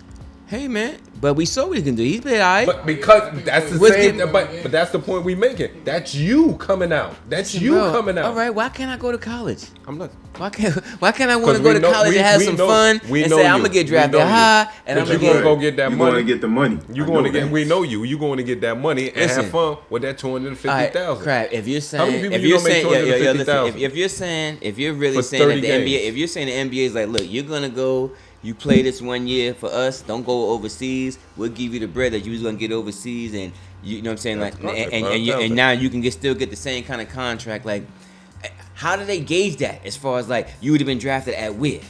Hey man, but we saw what he can do. He played alright. But because that's the What's same, getting- but that's the point we making. That's you coming out. That's you Bro, coming out. All right, why can't I go to college? I'm not. Why can't I want 'Cause to go we to know- college we- and have we some know- fun we and know say you. I'm gonna get We drafted know you. high and I'm But gonna you gonna get go get that You're money. going to get the money. You I going to know get? that. We know you. You going to get that money and Listen. have fun with that All right, 250,000. crap. If you're How many saying, people if you you're gonna make saying, listen, 250,000? if you're really For saying that 30 the NBA, games. if you're saying the NBA is like, look, you're gonna go, you play this 1 year for us, don't go overseas. We'll give you the bread that you was gonna get overseas, and you know what I'm saying, like, That's and now you can still get the same kind of contract. Like, how do they gauge that? As far as like, you would have been drafted at where?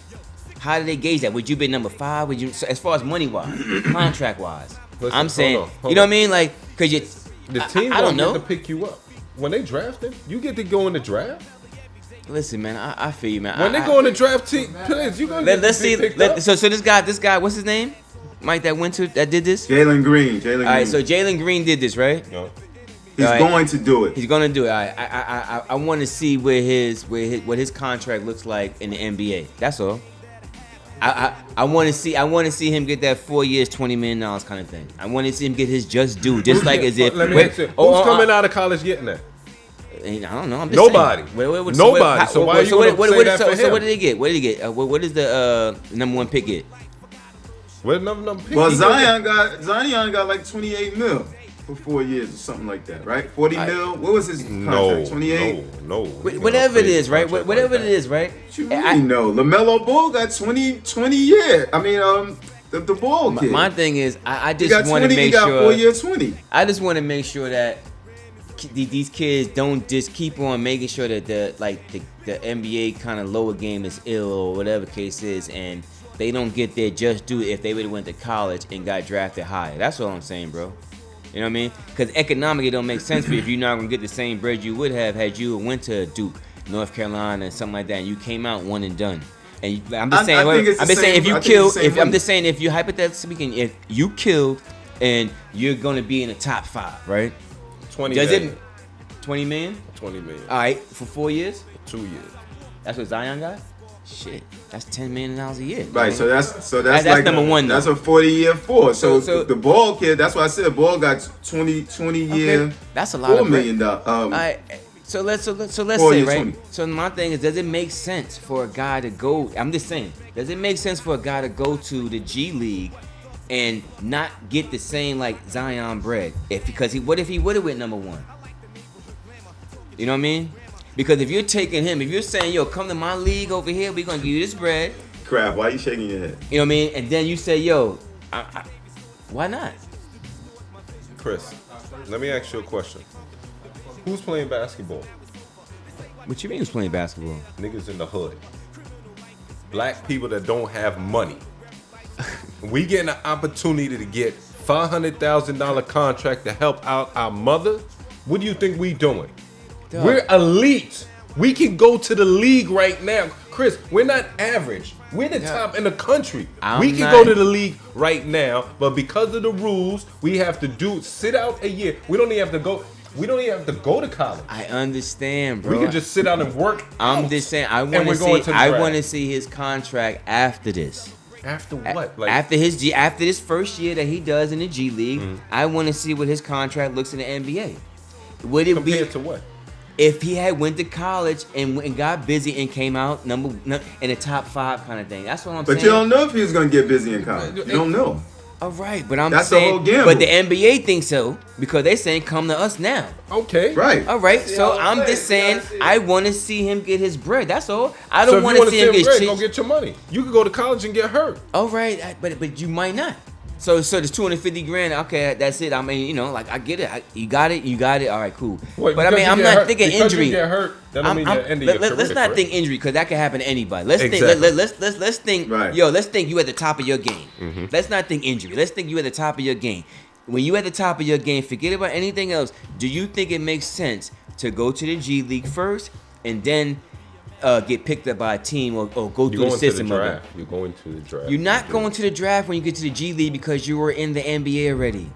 How do they gauge that? Would you been number 5? Would you, so as far as money wise, contract wise? Listen, I'm saying, hold on. you know what I mean? Like, cause you, The team I don't don't know. get to pick you up when they draft them. You get to go in the draft. Listen, man, I feel you, man. When they go in the draft team, please, you gonna get Let's to be see. picked up. So this guy, what's his name? Mike that did this. Jalen Green. All right, so Jalen Green did this, right? No. He's all right. going to do it. He's gonna do it. All right, I want to see what his contract looks like in the NBA. That's all. I want to see him get that 4 years, $20 million kind of thing. I want to see him get his just due, just like as if. Let me wait, ask you, who's oh, coming out of college getting that? I don't know. I'm just Nobody. saying. Nobody. So why you gonna say that for So him? what did he get? What did he get? What does the number 1 pick get? What number pick Well, he gonna Zion got like 28 mil for 4 years or something like that, right? 40 mil. What was his get? contract? 28. No. Whatever it is, right? Whatever it is, right? What you mean, no? LaMelo Ball got 20 years. I mean, the Ball kid. My thing is, I he got just want to 20. He make got 4 sure. year 20. I just want to make sure that these kids don't just keep on making sure that the NBA kind of lower game is ill or whatever case is, and they don't get their just due if they would have went to college and got drafted higher. That's all I'm saying, bro. You know what I mean? Because economically, it don't make sense for you if you're not gonna get the same bread you would have had you went to Duke, North Carolina, and something like that, and you came out one and done. And I'm just saying, I'm just saying, if you hypothetically speaking, if you killed and you're gonna be in the top 5, right? 20 Does million. it 20 million? 20 million. All right, for 4 years. 2 years. That's what Zion got. Shit, that's $10 million a year. Right, so that's That's like number one, though. That's a 40-year force. So, So- the Ball kid, that's why I said Ball got 20 year. Okay, that's a lot of $4 million. All right, so let's say, 40, right? 20. So my thing is, does it make sense for a guy to go? I'm just saying, does it make sense for a guy to go to the G League and not get the same like Zion bread? What if he would have went number one? You know what I mean? Because if you're taking him, if you're saying, yo, come to my league over here, we're gonna give you this bread. Crap, why you shaking your head? You know what I mean? And then you say, yo, why not? Chris, let me ask you a question. Who's playing basketball? What you mean who's playing basketball? Niggas in the hood. Black people that don't have money. We getting an opportunity to get $500,000 contract to help out our mother. What do you think we doing? Dog. We're elite. We can go to the league right now. Chris, we're not average. We're the top in the country. We can go to the league right now, but because of the rules, we have to sit out a year. We don't even have to go. We don't even have to go to college. I understand, bro. We can just sit out and work. I'm out. just saying. I And want we're to going see. to the I draft. want to see his contract after this. After what? After this first year that he does in the G League, I want to see what his contract looks in the NBA. Would it compared be to what? if he had went to college and got busy and came out in the top 5 kind of thing? That's what I'm saying. But you don't know if he was gonna get busy in college. You don't know. All right, but I'm That's the saying, whole gamble. but the NBA thinks so because they're saying come to us now. Okay. Right. All right, so how it I'm plays. just saying See how it I want to see him get his bread. That's all. I So don't if want you to want to see see him him get great, shit. go get your money. You could go to college and get hurt. All right, but you might not. So there's 250 grand. Okay, that's it. I mean, like I get it. You got it. All right, cool. Wait, but I because mean, you I'm get not hurt- thinking because injury. You get hurt, that don't mean the end of your career. Let's not correct? think injury because that could happen to anybody. Let's Exactly. think. Let's think. Right. Yo, let's think you at the top of your game. Let's not think injury. Let's think you at the top of your game. When you at the top of your game, forget about anything else. Do you think it makes sense to go to the G League first and then get picked up by a team or go You're through the going to the system of it? draft. You're going to the draft. You're not going to the draft when you get to the G League because you were in the NBA already.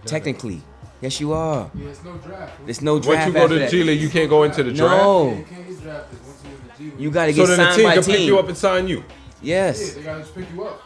Technically. Yes, you are. Yeah, it's no draft. There's no Once draft you go after to the that. G League, you can't go into the draft. No. You can't get drafted once you're in the G League. You got to So get then the signed team by a can pick you up team. and sign you. Yeah, Yes. they gotta just pick you up.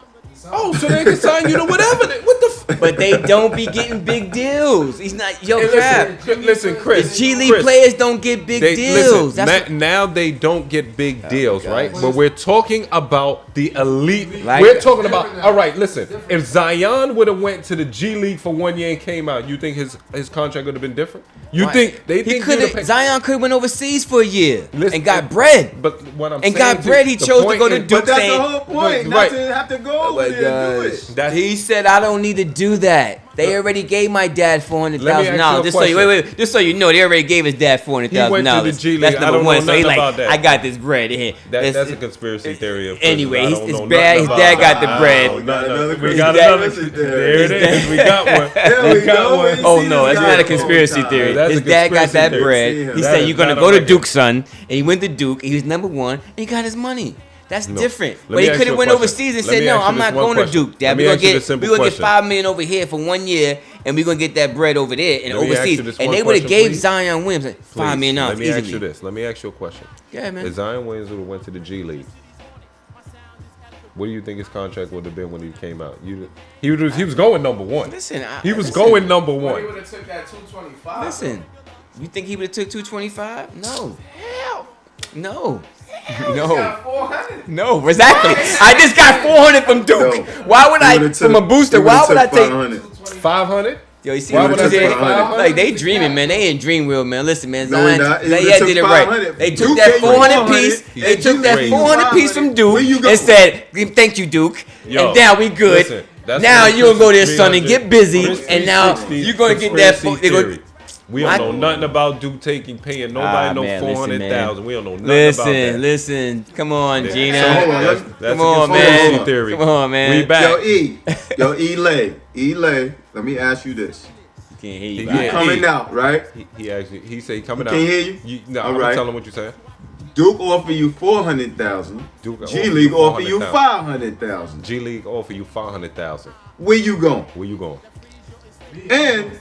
Oh, so they can sign you to whatever. What the? But they don't be getting big deals. He's not. Yo, Hey, crap. listen, Chris. The G League Chris, players don't get big they- deals. listen, That's now they don't get big deals, right? gosh. But we're talking about the elite. Like- we're talking about. All right, listen. If Zion would have went to the G League for 1 year and came out, you think his contract would have been different? You Why? think they he think could you'd have? Zion could have went overseas for a year Listen, and got bread. But what I'm And saying got bread, he the chose to point go to is- Duke. But that's saying- the whole point. Right. Not to have to go over my there and do gosh. it. That's- He said, "I don't need to do that. They already gave my dad Let me $400,000. ask you a Just so you question. just so you know, they already gave his dad $400,000. He went to the G League. That's I number don't one. know So he's nothing like, about that. I got this bread here. That's a conspiracy theory. Of Anyway, I his don't know dad, nothing his about dad it. got the bread. Oh, Got another we got conspiracy another. theory. There it is. We got one. There we got go. one. You Oh see no, this that's guy not a all conspiracy the time. theory. That's His a dad got conspiracy that theory. bread. See him. He That said, is "You're gonna not go a to record. Duke, son," and he went to Duke. He was number one, and he got his money. That's different. Let But me he ask could you have a went question. overseas and Let said, me "No, ask you I'm this not one going to question. Duke. Dad, Let me we're ask you gonna this get simple we're gonna get question. $5 million over here for 1 year, and we're gonna get that bread over there and Let me ask overseas." you this And one they would have question, gave please. Zion Williams like $5 million Let me ask you easily. this. Let me ask you a question. Yeah, man. If Zion Williams would have went to the G League, what do you think his contract would have been when he came out? He was going number one. Listen, He was listen, going number What he one. would have took that 225? Listen, you think he would have took 225? No. Hell, no. No. Got 400. No, exactly. I just got 400 from Duke. No. Why would He I would've from a took- booster? he Why would've would I took take? 500. 500? Yo, you see He what would've you took did? 500. Like they dreaming, man. They in dream world, man. Listen, man. No, he Zion, not. He they would've did took it right. 500. They took Duke that gave you 400 400. piece. They He's took that crazy. 400 piece from Duke Where you go? and said, "Thank you, Duke." Yo, And now we good. listen, that's now what you gonna go there, Chris son, and get 300, busy. Chris And now 360 you gonna get that. conspiracy They gonna, theory. We don't know nothing about Duke paying nobody no man, listen, 400,000. We don't know nothing listen, about that. listen. Come on, Yeah. Gina. So hold on, That's Come a on, conspiracy man. theory. Come on, man. We back. Yo, Elay, let me ask you this. Can't hear you. Yeah. Right? Coming out, right? He said he coming out. Can he hear you? No, All I'm right. telling what you saying. Duke offer you 400,000. Duke G offer League you offer you 400,000. 500,000. G League offer you 500,000. Where you going? Where you going? And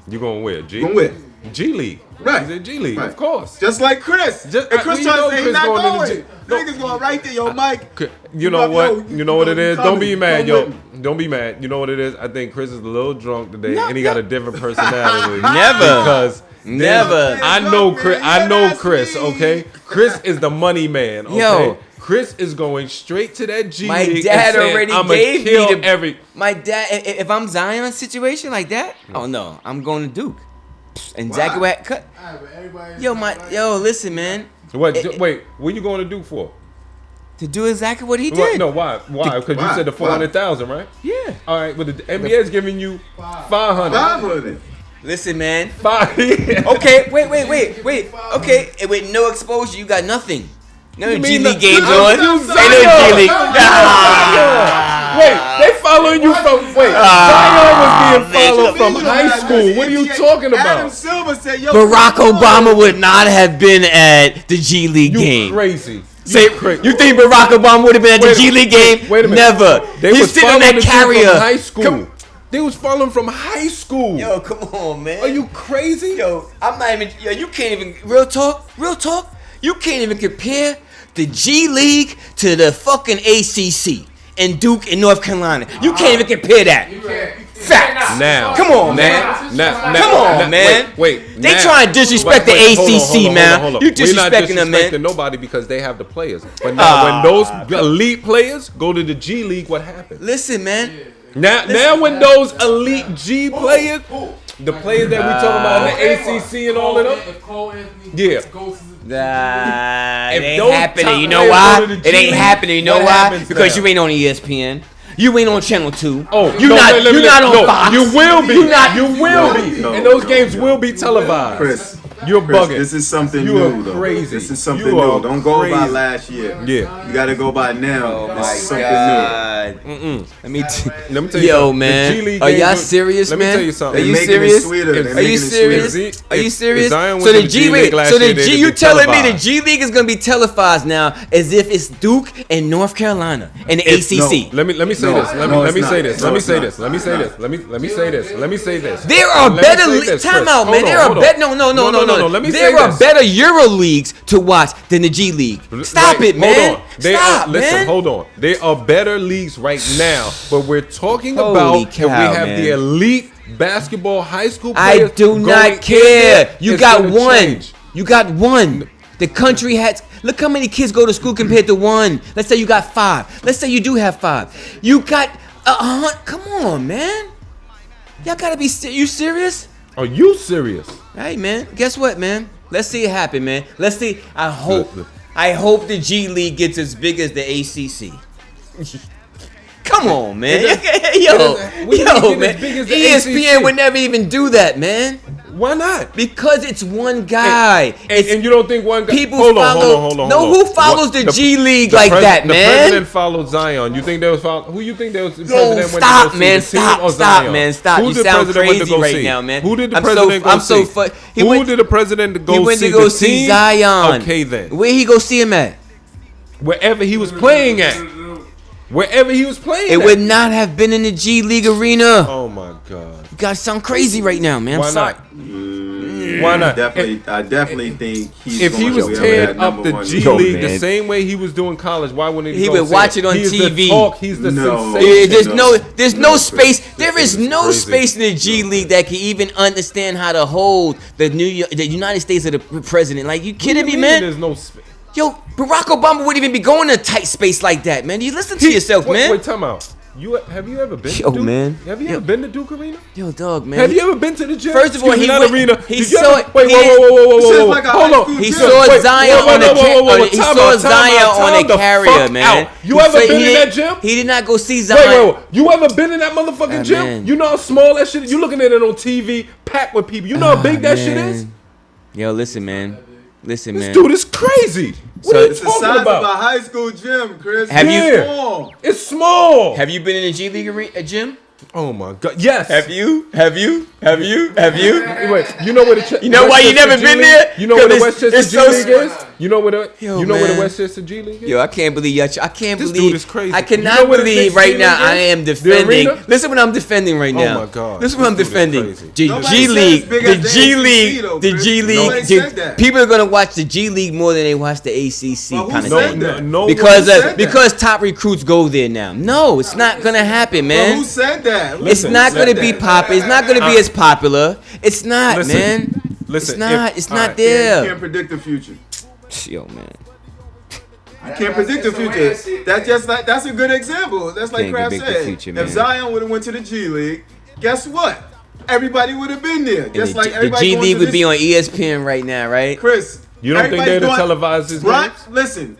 You going where? G? going where? G League. Right. He's in G League, Right. of course. Just like Chris. Just- and Chris we trying know to say he's Chris not going to the going. G- No. Niggas going right there, yo, Mike. You know what? You know what it is? Don't be mad, yo. Come Don't be mad. You know what it is? I think Chris is a little drunk today, No, and he got a different personality. Never. Because Never. I know Chris. I know Chris. Okay, Chris is the money man. Okay, Yo. Chris is going straight to that G My League dad and saying, already "I'ma gave kill me the every." My dad. If I'm Zion's situation like that, oh no, I'm going to Duke. And Why? Zach Watt cut. Alright, but everybody- Yo, listen, man. What? It- Wait, what you going to do for? To do exactly what he What? did. No, why? Why? Because you Why? said the 400,000, right? Yeah. All right, but the NBA is giving you 500. 500. Listen, man. Five. Okay, wait. Okay, and with no exposure, you got nothing. No You G mean League the- games you- on. you Ain't no Zion. G League. Wait, they following you from. Wait, Zion was being followed from high school. What are you talking Adam about? Silver said, yo, Barack come on. Obama would not have been at the G League You game. crazy. Say, you think Barack Obama would have been at the Wait a G League game? Wait a minute. Never. They He's was sitting on following that the dude carrier. from high school. Come- They was following from high school. Yo, come on, man. Are you crazy? Yo, I'm not even. Yo, you can't even. Real talk. You can't even compare the G League to the fucking ACC and Duke and North Carolina. You can't even compare that. Facts. Now, Come on, now, man. now, Come on, man. Wait. They now. trying to disrespect the Wait, hold on, ACC, hold on, man. hold on. You We're not disrespecting them, man. disrespecting nobody because they have the players. But now, when those elite players go to the G League, what happens? Listen, man. Now when those elite G players, the players that we talking about in the ACC and all of them, If Cole Anthony Yeah. goes to the It If ain't those happening. top You know players why? go to the It G ain't League, happening. You know what why? happens Because now? you ain't on ESPN. You ain't on Channel 2. oh, you no, not. let me- You not on no, Fox. You will be. You not. You will be. No, And those no, games no. will be televised. Chris, You're Chris, bugging. this is something You new, are though. crazy. This is something You are new. Don't go by crazy. last year. Yeah. You got to go by now. Oh this my is something God. Let me. Let me tell you Yo, something. man. The G League Are games y'all will- serious, Let man? me tell you something. Are you They're making it serious? sweeter. They're Are Are making you it serious? sweeter. If- Are you if serious? Zion went So to the the G G League League, last so the year, they'd G, be you telling me the televised. G League is gonna be televised now as if it's Duke and North Carolina and the ACC. Let me say No, this. Let no, me it's say not. this. No, Let me it's say not. this. Let me say this. Let me say this. Let me say this. There are Let me better say this, time Chris. out, man. Hold There on, are hold better. on. No. Let me say There are this. better Euro leagues to watch than the G League. Stop Right, it, man. Hold on. They Stop, are, listen, man. hold on. There are better leagues right now, but we're talking Holy about cow, that we have man. the elite basketball high school I players. do going not in care. there. You It's got gonna one. change. You got one. The country has. Look how many kids go to school compared to one. Let's say you got 5. Let's say you do have 5. You got Come on, man. Y'all gotta be. You serious? Are you serious? Hey, man. Guess what, man? Let's see it happen, man. Let's see. I hope. Look. I hope the G League gets as big as the ACC. Come on, man. What do you mean Yo, get man. as big as the ESPN ACC? would never even do that, man. Why not? Because it's one guy. And you don't think one guy? People hold follow. on. No, who follows the G League like that, The man? president followed Zion. You think they was who you think they was the Yo, president went to stop, go see, man. the team Stop, or stop, Zion? man. Stop. Who You did the sound president went to crazy go right see? now, man. Who did the I'm president so, go I'm so see? fu- Who did the president go He went see? to go the see team? Zion. Okay, then. Where he go see him at? Wherever he was playing at. Wherever he was playing It at. would not have been in the G League arena. Oh my God. You guys sound crazy right now, man. I'm Why sorry. not? Why not? I definitely think he's If he going was to be tearing that up number the one G Yo, League man. the same way he was doing college, why wouldn't he He go would see watch it on He's TV. The talk. He's the No. sensation. There's no space. There is no crazy. space in the G League that can even understand how to hold the United States of the president. Like, you kidding me, man? There's no space. Yo, Barack Obama wouldn't even be going in a tight space like that, man. You listen to yourself, man. Wait, time out. Have you ever been Yo, to Duke? man. Have you Yo. ever been to Duke Arena? Yo, dog, man. Have you ever been to the gym? First of all, Excuse me, he not went- arena. he Did you saw ever- it- Wait, he whoa, didn't- whoa, whoa, whoa, This whoa, is whoa. like a Hold high on. school He gym. saw Wait, Zion whoa, whoa, on the whoa, whoa, whoa, he time saw out, time Zion out, on time the the carrier, fuck man. out. You He ever said been he in that didn't- gym? He did not go see Wait, Zion. wait. You ever been in that motherfucking gym? man. You know how small that shit is? You looking at it on TV, packed with people. You know how big that shit is? Man. Yo, listen, man. Listen, This man. dude is crazy. What So- are you It's the size talking of a about? high school gym, Chris. Have you- It's small. It's small. Have you been in a G League gym? Oh my God! Yes. Have you? Wait, you know where the You know why you never been there? You know where the 'Cause Westchester it's G so League is? You know where the Yo, you know where the man. Westchester G League is? Yo, I can't believe y'all. I can't This believe. dude is crazy. I You cannot know where the believe next right G now. League I is? am The defending. arena? Listen, what I'm defending right now. my God. Listen, what I'm This dude is defending. crazy. The Nobody G said League. it's big The as the G ACC League. though, The Chris. G Nobody League. said that. People are gonna watch the G League more than they watch the ACC. Well, who Kind of said thing. that? No, Because Who said that? because top recruits go there now. No, it's not gonna happen, Well, man. who said that? It's Who not said gonna be that? popular. It's not gonna be as popular. It's not, Listen, man. listen, It's not. if- It's all not right. You there. can't predict the future. Yo, man. You can't predict the future. That's a good example. That's like Can't Kraft predict the said. future, man. If Zion would have went to the G League, guess what? Everybody would have been there. Just And like the everybody G going League to would this- be on ESPN right now, right? Chris. You don't think everybody's they'd have going- televised his Bron- games? Listen,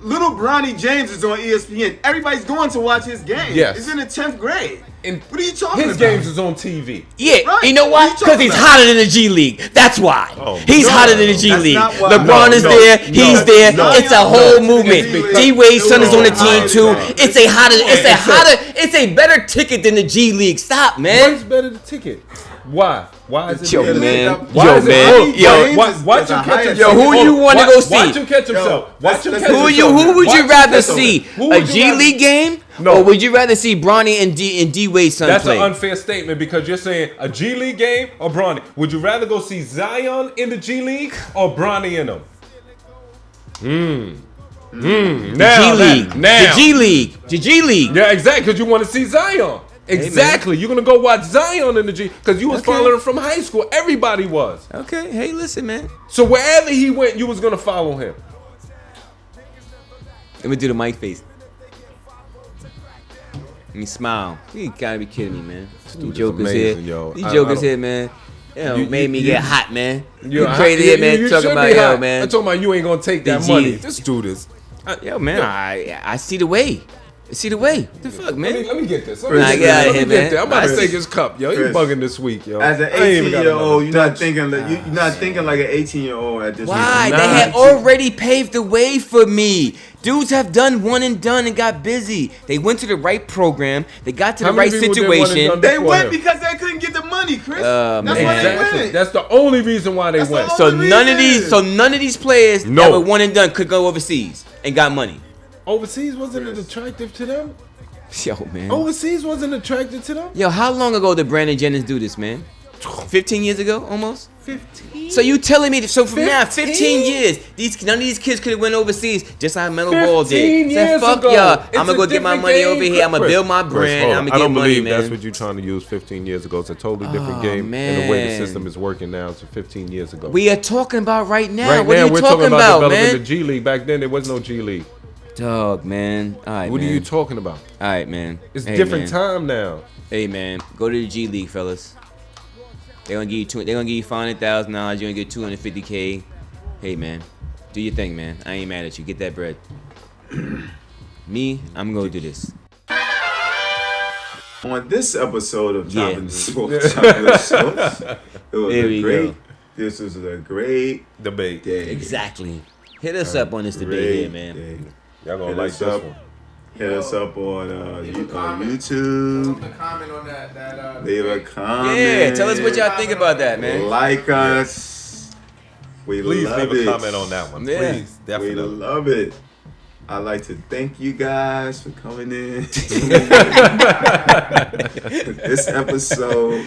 little Bronny James is on ESPN. Everybody's going to watch his game. Yes. He's in the 10th grade. And What are you talking his about? games is on TV. Yeah, Right. you know What why? are you Because talking he's about? hotter than the G League. That's why. Oh, He's no. hotter than the G That's League. not why. LeBron No, is no, there. no, He's there. no, It's a no, whole no, movement. no, D Wade's son is on the no, team no, too. no. It's a hotter. It's a better ticket than the G League. Stop, What's man. better the ticket? Why? Why is it Yo, better? man. Why Yo, is it- man. Hold- Yo. watch him catch himself. Yo, who Hold you on. wanna go see? Watch him catch himself. Watch him let's- catch Who himself. would Watch you him rather catch see? himself. Who A would you G rather- League game? No. Or would you rather see Bronny and D Wade's son That's play? an unfair statement because you're saying a G League game or Bronny. Would you rather go see Zion in the G League or Bronny in them? G League. The G League. The G League. Yeah, exactly. Because you want to see Zion. Exactly. You're gonna go watch Zion in the G because you was Okay. following him from high school. Everybody was. Okay. Hey, listen, man. So wherever he went, you was gonna follow him. Let me do the mic face. Let me smile. You gotta be kidding me, man. You dude is jokers amazing, here. yo. You I jokers don't- here, man. You- Made me you- get hot, man. You You're crazy hot. here, man. You Talking should about, be yo, hot. man. I'm talking about you ain't gonna take that The G. money. This dude is. Yo, man, I see the way. I see the way. What the fuck, man? Let me get this. Nah, get outta here, Let me man. get this. I'm about to Chris. take his cup, yo. You Chris. bugging this week, yo. As an I ain't even got 18-year-old, you're another not thinking like you're not thinking like an 18-year-old at this Why? point. They had already paved the way for me. Dudes have done one and done and got busy. They went to the right program. They got to How the many right people did one and situation. done? They Before went him. because they couldn't get the money, Chris. Man. That's why they Exactly. went. That's the only reason why they That's the went. only- So none of these players No. that were one and done could go overseas and got money. Overseas wasn't it attractive to them? Yo, man. Overseas wasn't attractive to them? Yo, how long ago did Brandon Jennings do this, man? 15 years ago, almost. 15. So you telling me? So from now, 15? 15 years, none of these kids could have went overseas, just like Melo Ball 15 did. Said, years fuck ago. y'all. It's I'm gonna a go get my different money game, over here. I'm gonna Chris. build my Chris, brand. hold I'm on. gonna I get don't money, believe man. that's what you're trying to use 15 years ago. It's a totally different Oh, game and the way the man. system is working now to 15 years ago. We are talking about right now. Right what now, are you we're talking about, developing man? the G League. Back then, there was no G League. Dog, man. All right, What man. are you talking about? All right, man. It's Hey, different man. time now. Hey, man. Go to the G League, fellas. They're gonna give you $500,000. You're gonna get $250K. Hey, man. Do your thing, man. I ain't mad at you. Get that bread. Me, I'm gonna do this. On this episode of Yeah. Choppin' Sports, Choppin' Sports, it was There a we great. go. This was a great Debate. day. Exactly. Hit us up on this debate Great here, man. day. Y'all gonna Hit like us this up. one. Hit us up on comment. YouTube. The comment on that Leave a comment. Yeah, tell us what y'all think about that, man. Like us. We Please love leave it. a comment on that one. Yeah. Please, We definitely. love it. I'd like to thank you guys for coming in. This episode of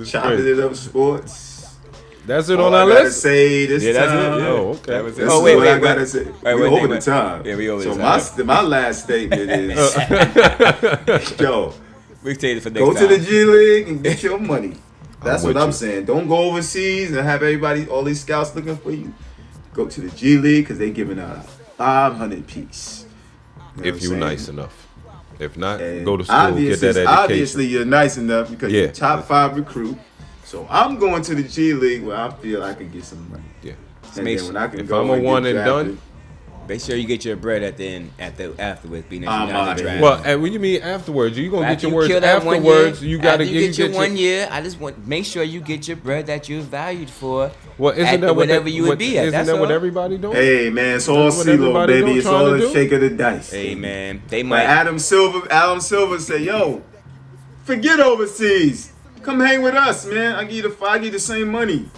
Chopping It Up Sports. That's it All on I our gotta list? say this Yeah, that's it. time. Yeah. Oh, okay. That was it. This Oh, is wait, what wait, I gotta wait. say. Wait, We wait, over wait. the time. Yeah, we over so the time. my last statement is, yo, We take it for next go time. to the G League and get your money. That's I'm what with I'm you. saying. Don't go overseas and have everybody, all these scouts looking for you. Go to the G League because they giving out 500 piece. You know If what you I'm nice saying? enough. If not, And go to school, get that education. Obviously, you're nice enough because Yeah. you're top 5 recruit. So I'm going to the G League where I feel I can get some money. Yeah. And make then when I can If go I'm a and get one and drafted, done, Make sure you get your bread at the end, afterwards. Being that I'm you're not in outta the draft. here. Well, and when you mean afterwards, you gonna get After your you words kill that 1 afterwards. year, You gotta after you get your 1 your. year. I just want make sure you get your bread that you're valued for. Well, isn't at that what whatever you would be at? Isn't That's that what all. everybody doing? Hey man, it's all That's what CeeLo, everybody baby. doing, It's trying all to a do. shake of the dice. Hey man, they But might. Adam Silver said, "Yo, forget overseas. Come hang with us, man. I give you the same money.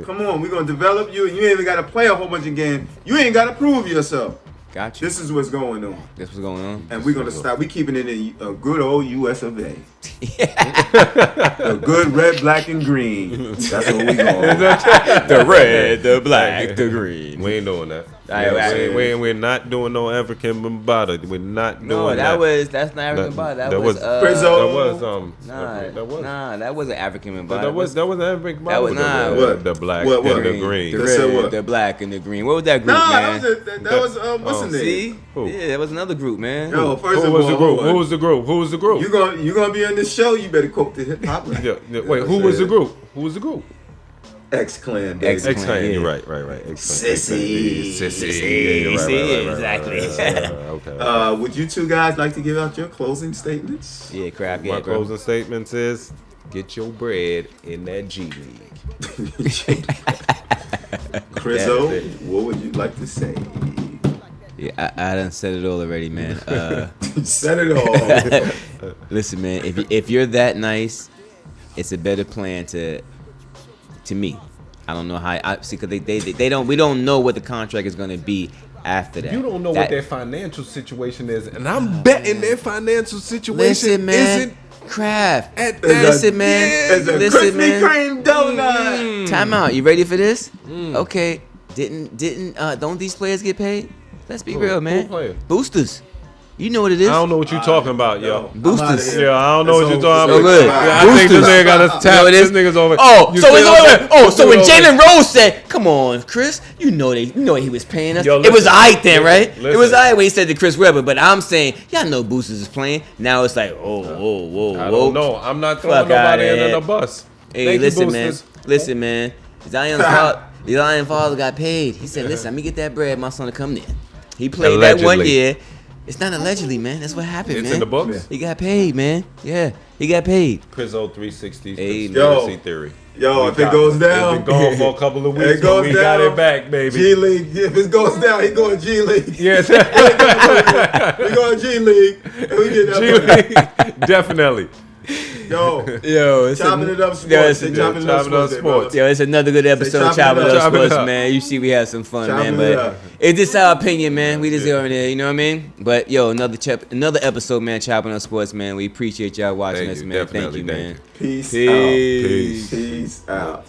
Come on, we're gonna develop you, and you ain't even gotta play a whole bunch of games. You ain't gotta prove yourself. Got you. This is what's going on, That's what's going on. and we're gonna stop. We keeping it in a good old U.S. of A. The good red, black, and green. That's what we going. The red, the black, the green. We ain't doing that. Alright, We're not doing no African Bambaataa. We're not doing No, that. that's not African body. That that was was- Prizzo. That wasn't African But body. that was African That was Bambaataa. not. The red, What? the black, What? and the green. The They said red, what? the black, and the green. What was that group, Nah, man? that was what's the name? See? Who? Yeah, that was another group, man. Yo, first Who of was all, the group? Who was the group? Who was the group? you gonna be on this show? You better quote the hip hop. Yeah, wait, who was the group? Who was the group? X Clan, baby. X-Clan. X-Clan. Yeah. You're right. X-Clan. Sissy. Sissy. Yeah, See, right, exactly. Okay. Would you two guys like to give out your closing statements? Yeah, crap. My Yeah, bro. closing statements is get your bread in that G League. Chriso, what would you like to say? Yeah, I done said it all already, man. Said it all. Listen, man. If you're that nice, it's a better plan to me. I don't know how. I see, because they don't. We don't know what the contract is going to be after that. You don't know That- what their financial situation is, and I'm betting their financial situation Listen, man. isn't Craft. at It's that. Listen, man. It's a Listen, Krispy man. Kreme donut. Time out. You ready for this? Okay. Don't these players get paid? Let's be real, man. Who player? Boosters. You know what it is. I don't know what you're talking about, yo. Boosters. Yeah, I don't know what you're talking So about. good. Yeah, I think this Boosters. nigga got us You know tapped. what it This is? nigga's over. Oh, You so still over- so when you still over- Jalen Rose said, "Come on, Chris, you know he was paying us." Yo, it was listen, alright then, right? It was listen. alright when he said to Chris Webber, but I'm saying y'all know Boosters is playing. Now it's like, whoa. I don't know. I'm not throwing Fuck outta nobody under here. the bus. Hey, Thank you, listen, man. Boosters. Listen, man. Zion's father got paid. He said, "Listen, let me get that bread. My son to come in." He played that 1 Allegedly. year. It's not allegedly, man. That's what happened, It's man. in the books. He got paid, man. Yeah, he got paid. Chris O 360 Hey, conspiracy yo. theory. Yo, We if it got goes It's down, been gone for a couple of it weeks, but goes we down. got it back, baby. G League. If it goes down, he going G League. Yes, We going G League, and we get that money. definitely. Yo, Yo, it's chopping it up sports. Yo, it's, Say chopping it up chopping it up sports. sports. yo, it's another good episode of chopping Chopping it Up up. Chopping it Sports, up. man. You see, we had some fun, Chopping man. it But up. it's just our opinion, man. We just go over there, you know what I mean? But yo, another episode, man. Chopping Up Sports, man. We appreciate y'all watching Thank us, you, man. Thank definitely, you, thank man. Peace Peace. out. Peace out.